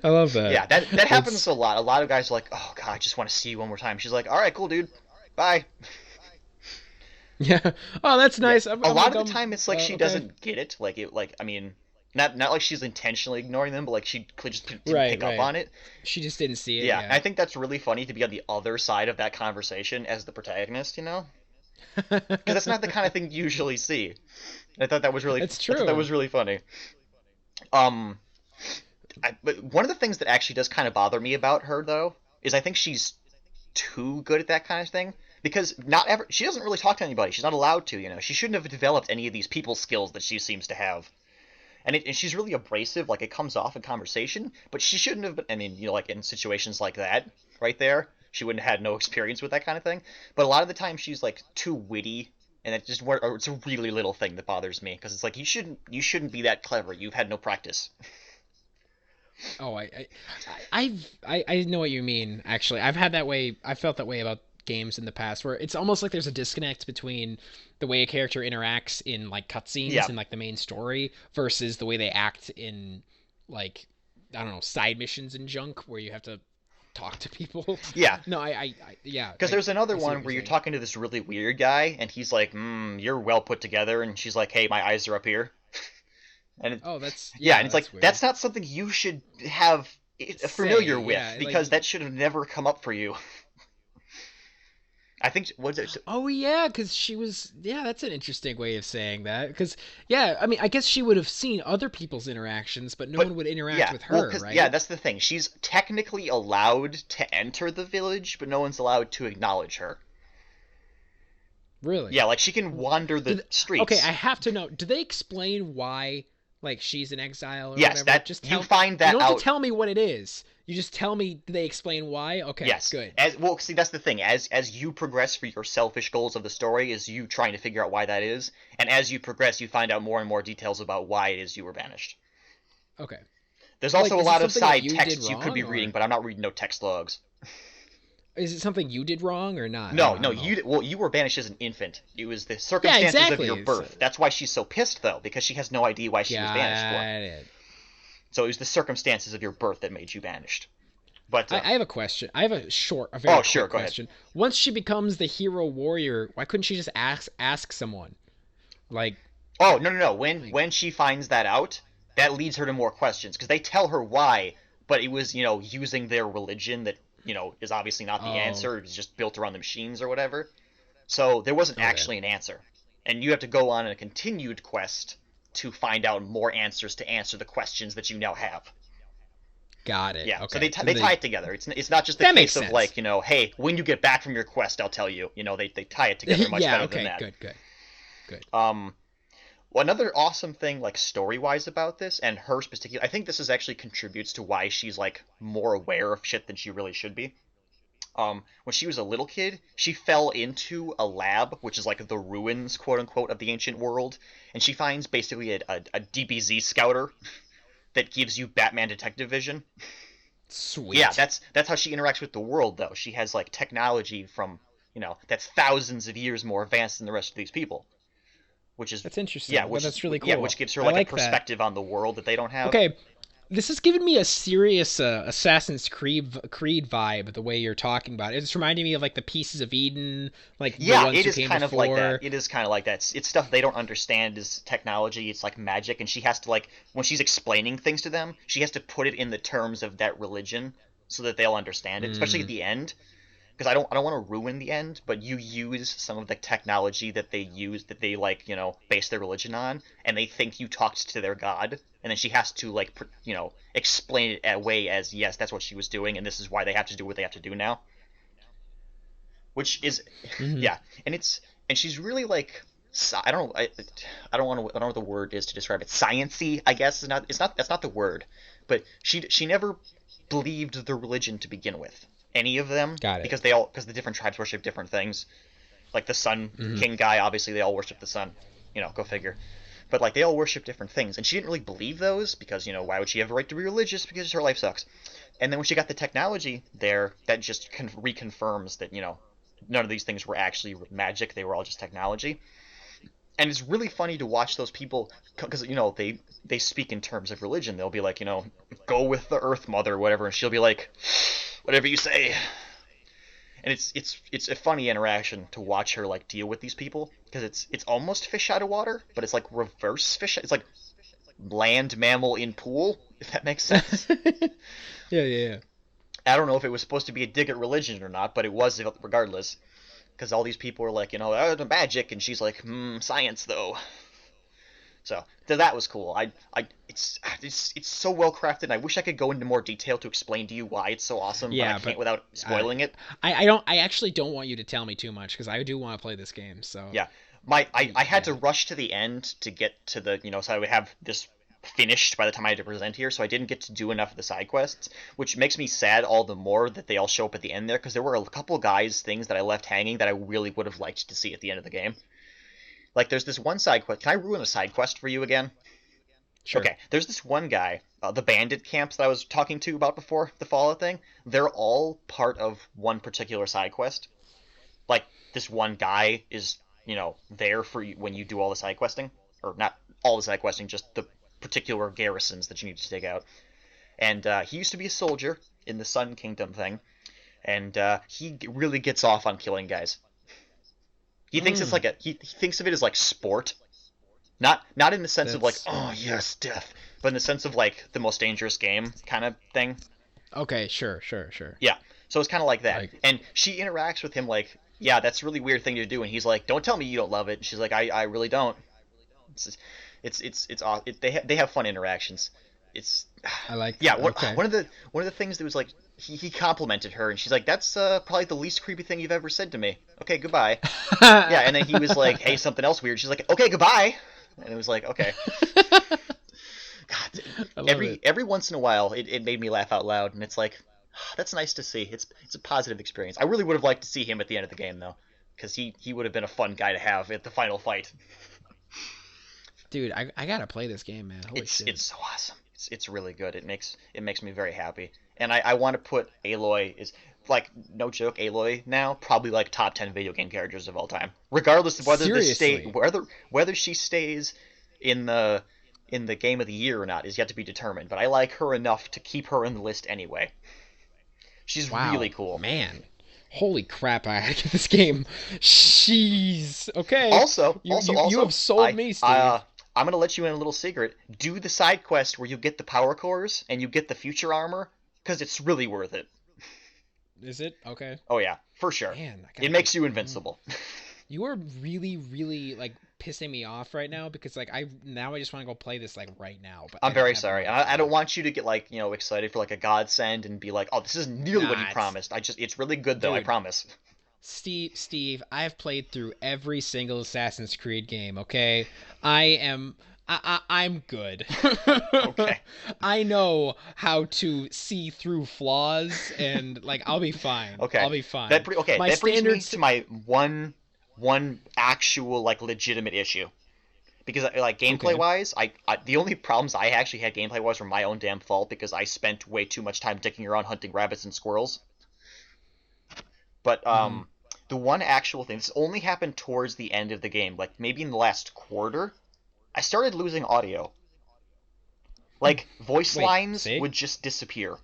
S1: I love that.
S2: Yeah, that happens
S1: That's
S2: a lot. A lot of guys are like, "Oh God, I just want to see you one more time." She's like, "All right, cool, dude. Bye."
S1: yeah. Oh, that's
S2: Yeah,
S1: nice.
S2: a
S1: I'm
S2: lot
S1: gonna
S2: of the
S1: come.
S2: time it's like she
S1: Okay.
S2: doesn't get it. Like I mean, not like she's intentionally ignoring them, but like she could just didn't
S1: Right,
S2: pick up
S1: right.
S2: on it.
S1: She just didn't see it.
S2: Yeah, and
S1: Yeah.
S2: I think that's really funny to be on the other side of that conversation as the protagonist, because that's not the kind of thing you usually see.
S1: That's
S2: I thought that
S1: true.
S2: was really funny. Um, but one of the things that actually does kind of bother me about her though is I think she's too good at that kind of thing because not ever she doesn't really talk to anybody. She's not allowed to. She shouldn't have developed any of these people skills that she seems to have. And she's really abrasive, like it comes off in conversation, but she shouldn't have been. I mean, like in situations like that, right there, she wouldn't have had no experience with that kind of thing. But a lot of the time, she's like too witty, and it's a really little thing that bothers me because it's like you shouldn't be that clever. You've had no practice.
S1: Oh, I know what you mean. Actually, I've had that way. I felt that way about games in the past, where it's almost like there's a disconnect between the way a character interacts in like cutscenes
S2: Yeah,
S1: and like the main story versus the way they act in like I don't know side missions and junk where you have to talk to people.
S2: yeah.
S1: No, yeah,
S2: Because there's another
S1: I see what
S2: one
S1: you're
S2: where you're
S1: saying.
S2: talking to this really weird guy, and he's like, "You're well put together," and she's like, "Hey, my eyes are up here," and
S1: Oh, that's
S2: yeah, and
S1: yeah,
S2: it's like
S1: that's weird.
S2: that's not something you should have
S1: Say
S2: familiar with
S1: yeah, like
S2: because that should have never come up for you. I think was it
S1: oh yeah, because she was yeah. That's an interesting way of saying that. Because yeah, I mean, I guess she would have seen other people's interactions, but no
S2: but
S1: one would interact
S2: yeah,
S1: with
S2: well
S1: her,
S2: cuz yeah,
S1: right?
S2: that's the thing. She's technically allowed to enter the village, but no one's allowed to acknowledge her.
S1: Really?
S2: Yeah, like she can wander the
S1: Did okay? I
S2: streets.
S1: have to know. Do they explain why like she's in exile or
S2: Yes,
S1: whatever?
S2: that
S1: Just
S2: you
S1: tell.
S2: find
S1: You
S2: that
S1: don't have to
S2: out.
S1: tell me what it is. You just tell me. Do they explain why? Okay,
S2: Yes.
S1: good.
S2: As well, see that's the thing. As you progress for your selfish goals of the story, is you trying to figure out why that is, and as you progress, you find out more and more details about why it is you were banished.
S1: Okay.
S2: There's
S1: Like,
S2: also a
S1: is it
S2: lot of
S1: something that
S2: side
S1: you did
S2: texts you could be
S1: wrong,
S2: reading,
S1: or
S2: but I'm not reading no text logs.
S1: is it something you did wrong or not?
S2: No,
S1: I
S2: no,
S1: don't know.
S2: you were banished as an infant. It was the
S1: Yeah,
S2: circumstances of your
S1: exactly. So,
S2: birth. That's why she's so pissed though, because she has no idea why she was banished for.
S1: got it.
S2: So it was the circumstances of your birth that made you banished. But
S1: I have a question. I have a very
S2: oh sure,
S1: quick
S2: go ahead.
S1: question. Once she becomes the hero warrior, why couldn't she just ask someone? Like,
S2: Oh no no no! When
S1: like,
S2: when she finds that out, that leads her to more questions because they tell her why, but it was using their religion that is obviously not the
S1: oh,
S2: answer. It was just built around the machines or whatever. So there wasn't
S1: okay,
S2: actually an answer, and you have to go on a continued quest to find out more answers to answer the questions that you now have.
S1: got it.
S2: Yeah, so
S1: Okay,
S2: they
S1: and
S2: tie
S1: they
S2: it together. It's not just a
S1: that makes
S2: case of
S1: sense.
S2: like hey, when you get back from your quest, I'll tell you. They tie it together much
S1: yeah.
S2: better than
S1: Okay.
S2: that.
S1: Good. Good. Good.
S2: Um, Well, another awesome thing, like story wise, about this, and her particular, I think this is actually contributes to why she's like more aware of shit than she really should be. When she was a little kid, she fell into a lab, which is like the ruins, quote unquote, of the ancient world, and she finds basically a DBZ scouter that gives you Batman detective vision. Yeah,
S1: Sweet.
S2: that's how she interacts with the world, though. She has like technology from that's thousands of years more advanced than the rest of these people, which is
S1: That's
S2: yeah,
S1: interesting.
S2: which is
S1: That's really
S2: yeah, which
S1: cool.
S2: gives her
S1: I
S2: like a
S1: like that.
S2: perspective on the world that they don't have.
S1: Okay, this has given me a serious Assassin's Creed vibe. The way you're talking about it, it's reminding me of like the Pieces of Eden, like the
S2: Yeah,
S1: ones
S2: it
S1: who
S2: is
S1: came
S2: kind of like that.
S1: before.
S2: It is kind of like that. It's stuff they don't understand is technology. It's like magic, and she has to like when she's explaining things to them, she has to put it in the terms of that religion so that they'll understand it. Especially at
S1: Mm,
S2: the end, because I don't want to ruin the end, but you use some of the technology that they like, base their religion on, and they think you talked to their god, and then she has to like explain it away as yes, that's what she was doing, and this is why they have to do what they have to do now. Which is,
S1: Hmm.
S2: yeah, and she's really like I don't know I don't know what the word is to describe it. Sciency, I guess, is not that's not the word, but she never believed the religion to begin with, any of them,
S1: Got it.
S2: because the different tribes worship different things. Like the Sun
S1: Hmm.
S2: King guy, obviously they all worship the sun, go figure. But like they all worship different things, and she didn't really believe those because why would she have a right to be religious? Because her life sucks. And then when she got the technology there, that just reconfirms that none of these things were actually magic; they were all just technology. And it's really funny to watch those people because they speak in terms of religion. They'll be like, go with the Earth Mother, or whatever, and she'll be like, whatever you say. And it's a funny interaction to watch her like deal with these people because it's almost fish out of water, but it's like reverse fish. It's like land mammal in pool, if that makes sense.
S1: Yeah, yeah,
S2: I don't know if it was supposed to be a dig at religion or not, but it was regardless. Because all these people were like, the magic, and she's like, science though. So that was cool. It's so well crafted. And I wish I could go into more detail to explain to you why it's so awesome, but I
S1: yeah.
S2: can't
S1: But
S2: without
S1: I,
S2: spoiling it.
S1: I don't. I actually don't want you to tell me too much because I do want to play this game. So
S2: Yeah, I had
S1: yeah.
S2: to rush to the end to get to the so I would have this finished by the time I had to present here, so I didn't get to do enough of the side quests, which makes me sad all the more that they all show up at the end there because there were a couple guys things that I left hanging that I really would have liked to see at the end of the game. Like there's this one side quest. Can I ruin a side quest for you again?
S1: Sure.
S2: Okay, there's this one guy, the bandit camps that I was talking to about before the Fallout thing. They're all part of one particular side quest. Like this one guy is there for you when you do all the side questing, or not all the side questing, just the particular garrisons that you need to take out. And he used to be a soldier in the Sun Kingdom thing, and he really gets off on killing guys. He thinks it's
S1: Mm.
S2: like he thinks of it as like sport, not in the sense of like,
S1: That's
S2: oh yes, death, but in the sense of like the most dangerous game kind of thing.
S1: okay. Sure, sure, sure.
S2: Yeah. So it's kind of like that.
S1: Like,
S2: And she interacts with him like, yeah, that's a really weird thing to do. And he's like, don't tell me you don't love it. And she's like, I really don't. It's they have fun interactions. It's
S1: I like
S2: yeah.
S1: that. Okay.
S2: One of the things that was like he complimented her and she's like, that's probably the least creepy thing you've ever said to me. Okay, goodbye. Yeah. And then he was like, hey, something else weird. She's like, okay, goodbye. And it was like, okay. God,
S1: I love it.
S2: every once in a while, it made me laugh out loud, and it's like, that's nice to see. It's a positive experience. I really would have liked to see him at the end of the game though, because he would have been a fun guy to have at the final fight.
S1: Dude, I gotta play this game, man. Holy shit.
S2: It's so awesome. It's really good. It makes me very happy, and I want to put Aloy is like no joke. Aloy now probably like top 10 video game characters of all time, regardless of whether
S1: Seriously.
S2: whether she stays in the game of the year or not is yet to be determined. But I like her enough to keep her in the list anyway. She's really
S1: Wow,
S2: cool.
S1: man. Holy crap, I gotta get this game. Jeez. Okay. You
S2: Also,
S1: have sold me, Steve.
S2: I'm gonna let you in a little secret. Do the side quest where you get the power cores and you get the future armor, because it's really worth it.
S1: Is it? Okay.
S2: Oh yeah, for sure.
S1: Man, I
S2: It
S1: gotta
S2: makes you
S1: mm.
S2: invincible.
S1: You are really, really like pissing me off right now because like I just want to go play this like right now, but
S2: I'm
S1: I don't
S2: very
S1: have the
S2: sorry.
S1: money
S2: I
S1: for
S2: don't
S1: it.
S2: want you to get like excited for like a godsend and be like, oh, this is nearly what you
S1: Nah,
S2: promised. It's really good though. I
S1: dude,
S2: promise.
S1: Steve, I've played through every single Assassin's Creed game, okay? I am I'm good.
S2: Okay.
S1: I know how to see through flaws and like I'll be fine.
S2: Okay.
S1: I'll be fine.
S2: Okay.
S1: My
S2: That brings me
S1: standards
S2: to my one actual like legitimate issue. Because like gameplay
S1: okay.
S2: wise, I the only problems I actually had gameplay wise were my own damn fault because I spent way too much time dicking around hunting rabbits and squirrels. But
S1: Mhm.
S2: the one actual thing, this only happened towards the end of the game, like maybe in the last quarter, I started losing audio. Like voice
S1: Wait,
S2: lines
S1: see?
S2: would just disappear.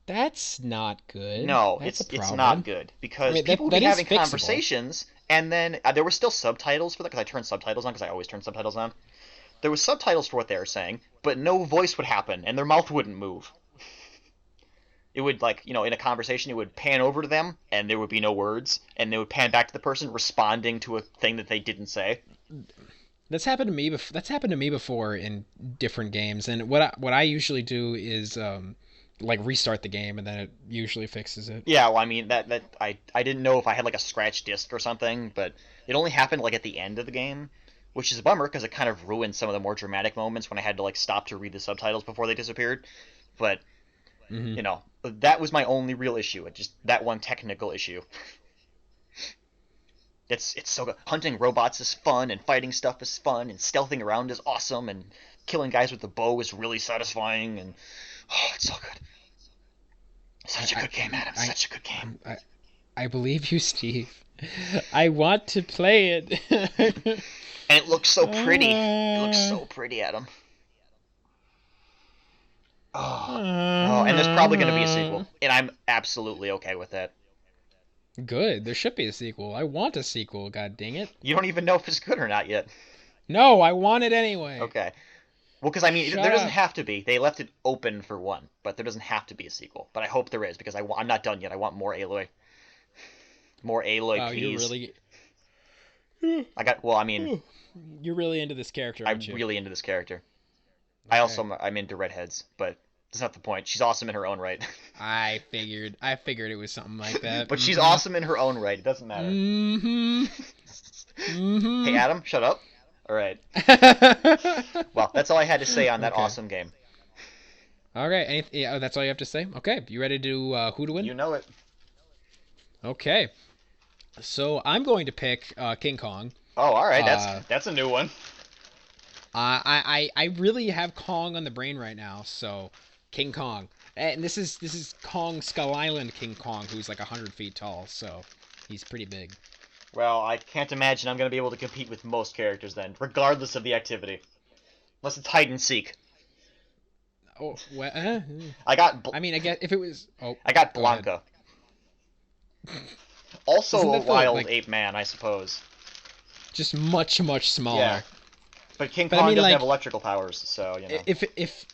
S1: That's not good.
S2: No,
S1: That's a
S2: it's not
S1: problem.
S2: good
S1: I
S2: because
S1: mean
S2: people would be
S1: that is
S2: having
S1: fixable.
S2: conversations, and then there were still subtitles for that because I turned subtitles on because I always turn subtitles on. There was subtitles for what they were saying, but no voice would happen and their mouth wouldn't move. it would like in a conversation it would pan over to them and there would be no words, and they would pan back to the person responding to a thing that they didn't say.
S1: That's happened to me. That's happened to me before in different games. And what I usually do is like restart the game, and then it usually fixes it.
S2: Yeah, well, I mean I didn't know if I had like a scratch disc or something, but it only happened like at the end of the game, which is a bummer because it kind of ruined some of the more dramatic moments when I had to like stop to read the subtitles before they disappeared. But
S1: Mm-hmm.
S2: that was my only real issue. It just that one technical issue. It's so good. Hunting robots is fun, and fighting stuff is fun, and stealthing around is awesome, and killing guys with the bow is really satisfying, and oh, it's so good. Such a good game, Adam. Such a good game.
S1: I believe you, Steve. I want to play it.
S2: And it looks so pretty. It looks so pretty, Adam. And there's probably going to be a sequel, and I'm absolutely okay with that.
S1: Good. There should be a sequel. I want a sequel, god dang it.
S2: You don't even know if it's good or not yet.
S1: No, I want it anyway.
S2: Okay. Well, because I mean,
S1: Shut
S2: there doesn't
S1: up.
S2: have to be. They left it open for one, but there doesn't have to be a sequel. But I hope there is, because I'm not done yet. I want more Aloy. More Aloy,
S1: Wow,
S2: please.
S1: you're really...
S2: Well, I mean,
S1: You're really into this character,
S2: I'm
S1: aren't you?
S2: really into this character.
S1: Okay.
S2: I'm into redheads, but that's not the point. She's awesome in her own right.
S1: I figured it was something like that.
S2: But she's awesome in her own right. It doesn't matter.
S1: Mm-hmm. Mm-hmm.
S2: Hey, Adam, shut up. All right. Well, that's all I had to say on that
S1: Okay.
S2: awesome game.
S1: Okay, yeah, that's all you have to say? Okay, you ready to do WhoDaWin?
S2: You know it.
S1: Okay. So I'm going to pick King Kong.
S2: Oh, all right.
S1: Uh,
S2: That's a new one.
S1: I really have Kong on the brain right now, so King Kong. And this is Kong Skull Island King Kong, who's like 100 feet tall, so he's pretty big.
S2: Well, I can't imagine I'm going to be able to compete with most characters then, regardless of the activity. Unless it's hide and seek.
S1: Oh, well, I mean, I guess if it was... Oh,
S2: I got
S1: go ahead.
S2: Blanca. Also
S1: Isn't
S2: a
S1: that the,
S2: wild
S1: like-
S2: ape man, I suppose.
S1: Just much smaller.
S2: Yeah. But King
S1: But I
S2: Kong
S1: mean,
S2: doesn't
S1: like,
S2: have electrical powers, so, you know.
S1: If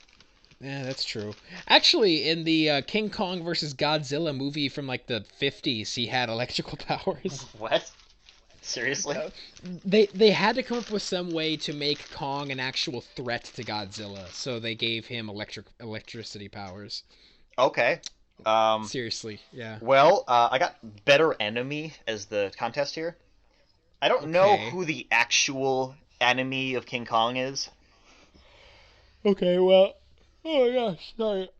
S1: yeah, that's true. Actually, in the King Kong versus Godzilla movie from like the 50s, he had electrical powers.
S2: What? Seriously?
S1: They had to come up with some way to make Kong an actual threat to Godzilla, so they gave him electricity powers.
S2: Okay.
S1: Seriously, yeah.
S2: Well, I got Better Enemy as the contest here. I don't know
S1: Okay.
S2: who the actual enemy of King Kong is.
S1: Okay, well, oh my gosh, sorry.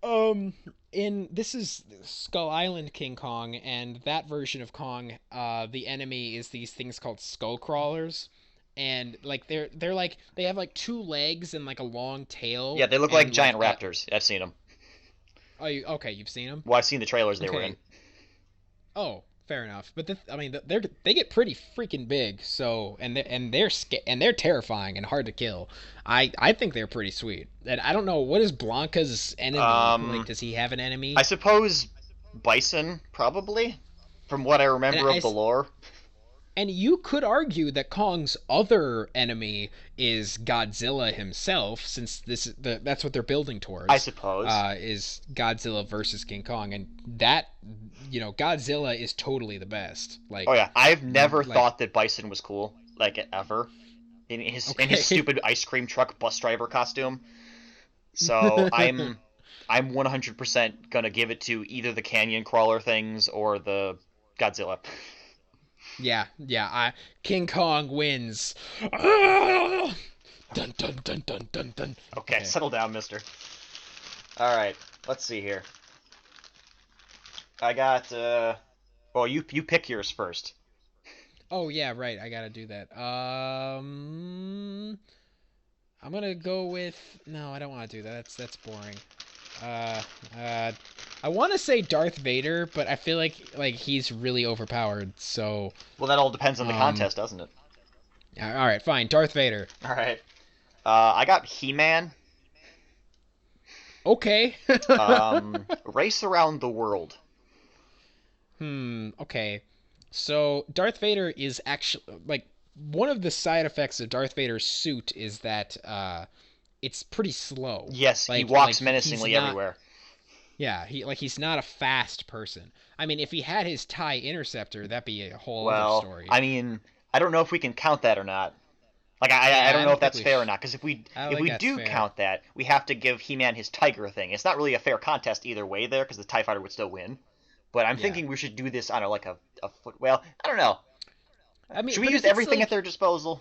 S1: This is Skull Island King Kong, and that version of Kong, the enemy is these things called skull crawlers, and like they're like they have like two legs and like a long tail.
S2: Yeah, they look
S1: and,
S2: like giant
S1: uh,
S2: raptors. I've seen them.
S1: Oh, okay, you've seen them.
S2: Well, I've seen the trailers they were
S1: Okay.
S2: in.
S1: Oh, fair enough. But I mean, they get pretty freaking big. So they're terrifying and hard to kill. I think they're pretty sweet. And I don't know, what is Blanca's enemy? Like, does he have an enemy?
S2: I suppose Bison, probably, from what I remember of the lore.
S1: And you could argue that Kong's other enemy is Godzilla himself, since that's what they're building towards.
S2: I suppose.
S1: Is Godzilla versus King Kong, and that, Godzilla is totally the best. Like,
S2: Oh yeah, I've never
S1: like-
S2: thought that Bison was cool, like ever, in his stupid ice cream truck bus driver costume. So I'm 100% gonna give it to either the canyon crawler things or the Godzilla.
S1: Yeah. King Kong wins. Ah! Dun dun dun dun dun dun.
S2: Okay, settle down, mister. Alright, let's see here. I got, well, you pick yours first.
S1: Oh yeah, right. I gotta do that. I'm gonna go with. No, I don't want to do that. That's boring. I want to say Darth Vader, but I feel like he's really overpowered. So,
S2: Well, that all depends on the contest, doesn't it?
S1: all right, fine. Darth Vader.
S2: Alright. I got He-Man.
S1: Okay.
S2: Race Around the World.
S1: Okay. So Darth Vader is actually like one of the side effects of Darth Vader's suit is that it's pretty slow.
S2: Yes, he
S1: Like-
S2: walks
S1: like,
S2: menacingly
S1: he's not-
S2: everywhere.
S1: Yeah, he's not a fast person. I mean, if he had his TIE interceptor, that'd be a whole other
S2: Well,
S1: story.
S2: I mean, I don't know if we can count that or not. Like, I
S1: Yeah,
S2: don't
S1: I
S2: know
S1: don't
S2: if
S1: think
S2: that's
S1: we.
S2: fair or not. Because if we
S1: I don't
S2: if
S1: think
S2: we
S1: that's
S2: do
S1: fair.
S2: count that, we have to give He-Man his tiger thing. It's not really a fair contest either way there, because the Tie Fighter would still win. But I'm
S1: Yeah.
S2: thinking we should do this on a foot. Well, I don't know.
S1: I mean,
S2: Should we
S1: but
S2: use
S1: if it's
S2: everything at
S1: like,
S2: their disposal?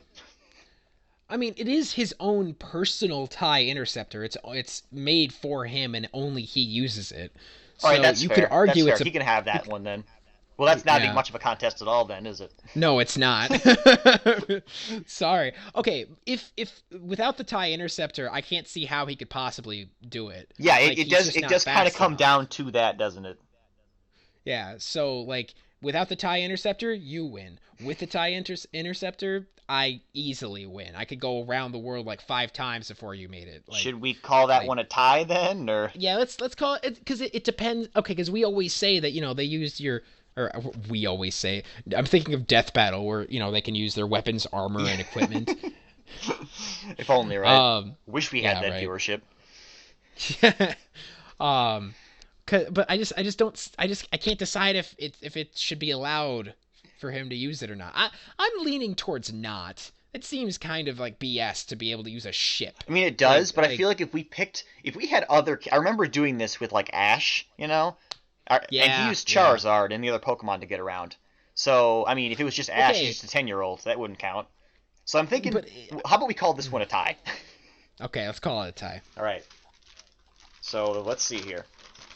S1: I mean, it is his own personal TIE interceptor. It's made for him, and only he uses it.
S2: All right,
S1: So
S2: that's
S1: you could
S2: fair. That's
S1: argue
S2: fair.
S1: it's a.
S2: He can have that one then. Well, that's not
S1: Yeah.
S2: much of a contest at all, then, is it?
S1: No, it's not. Sorry. Okay, if without the TIE interceptor, I can't see how he could possibly do it.
S2: Yeah,
S1: Like
S2: it
S1: he's
S2: does.
S1: just
S2: It
S1: not
S2: does kind of
S1: fast
S2: come
S1: enough.
S2: down to that, doesn't it?
S1: Yeah, so like without the TIE interceptor, you win. With the TIE interceptor, I easily win. I could go around the world like 5 times before you made it.
S2: Should we call that
S1: Like
S2: one a tie then, or?
S1: yeah, let's call it because it depends. Okay, because we always say that they use your or we always say I'm thinking of Death Battle where they can use their weapons, armor, and equipment.
S2: If only, right? Wish we had
S1: Yeah,
S2: that
S1: right.
S2: viewership.
S1: um, but I can't decide if it should be allowed for him to use it or not. I'm leaning towards not. It seems kind of like BS to be able to use a ship.
S2: I mean, it
S1: Like
S2: does, but I
S1: like
S2: feel like if we had other, I remember doing this with like Ash, and he
S1: yeah,
S2: used
S1: yeah.
S2: Charizard and the other Pokemon to get around. So, I mean, if it was just Ash,
S1: Okay,
S2: just a 10-year-old, that wouldn't count. So I'm thinking,
S1: but
S2: how about we call this one a tie?
S1: okay, let's call it a tie.
S2: All right. So let's see here.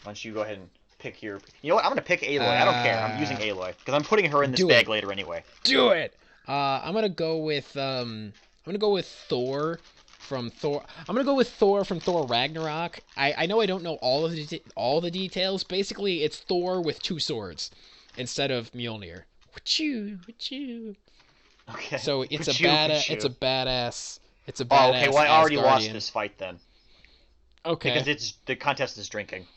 S2: Why don't you go ahead and pick your? You know what? I'm gonna pick Aloy. I don't care. I'm using
S1: Uh,
S2: Aloy because I'm putting her in this
S1: do it.
S2: bag later anyway.
S1: Do it. I'm gonna go with Thor from Thor. I'm gonna go with Thor from Thor Ragnarok. I know I don't know all the details. Basically, it's Thor with 2 swords instead of Mjolnir. Wachoo, wachoo.
S2: Okay.
S1: So it's a
S2: Pachoo,
S1: bad it's a
S2: pachoo.
S1: badass it's a
S2: Oh, okay.
S1: badass
S2: Well, I already lost
S1: Asgardian.
S2: this fight then because
S1: Okay.
S2: it's the contest is drinking.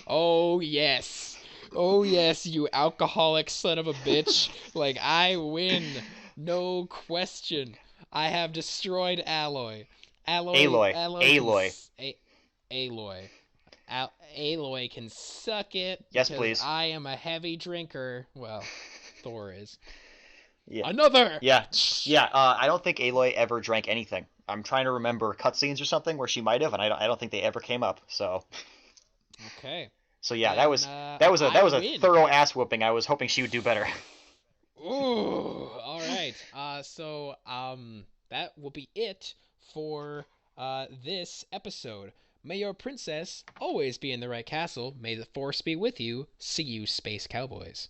S1: Oh yes. Oh yes, you alcoholic son of a bitch. Like I win. No question. I have destroyed Alloy.
S2: Aloy.
S1: Alloy can
S2: Aloy.
S1: Aloy. Aloy can suck it
S2: Yes,
S1: because
S2: please.
S1: I am a heavy drinker. Well, Thor is.
S2: Yeah.
S1: Another.
S2: Yeah. Yeah. I don't think Aloy ever drank anything. I'm trying to remember cutscenes or something where she might have, and I don't think they ever came up. So.
S1: Okay.
S2: So yeah, that
S1: Then
S2: was that was a
S1: I
S2: that was a
S1: win.
S2: thorough ass whooping. I was hoping she would do better.
S1: Ooh, all right. So that will be it for this episode. May your princess always be in the right castle. May the force be with you. See you, space cowboys.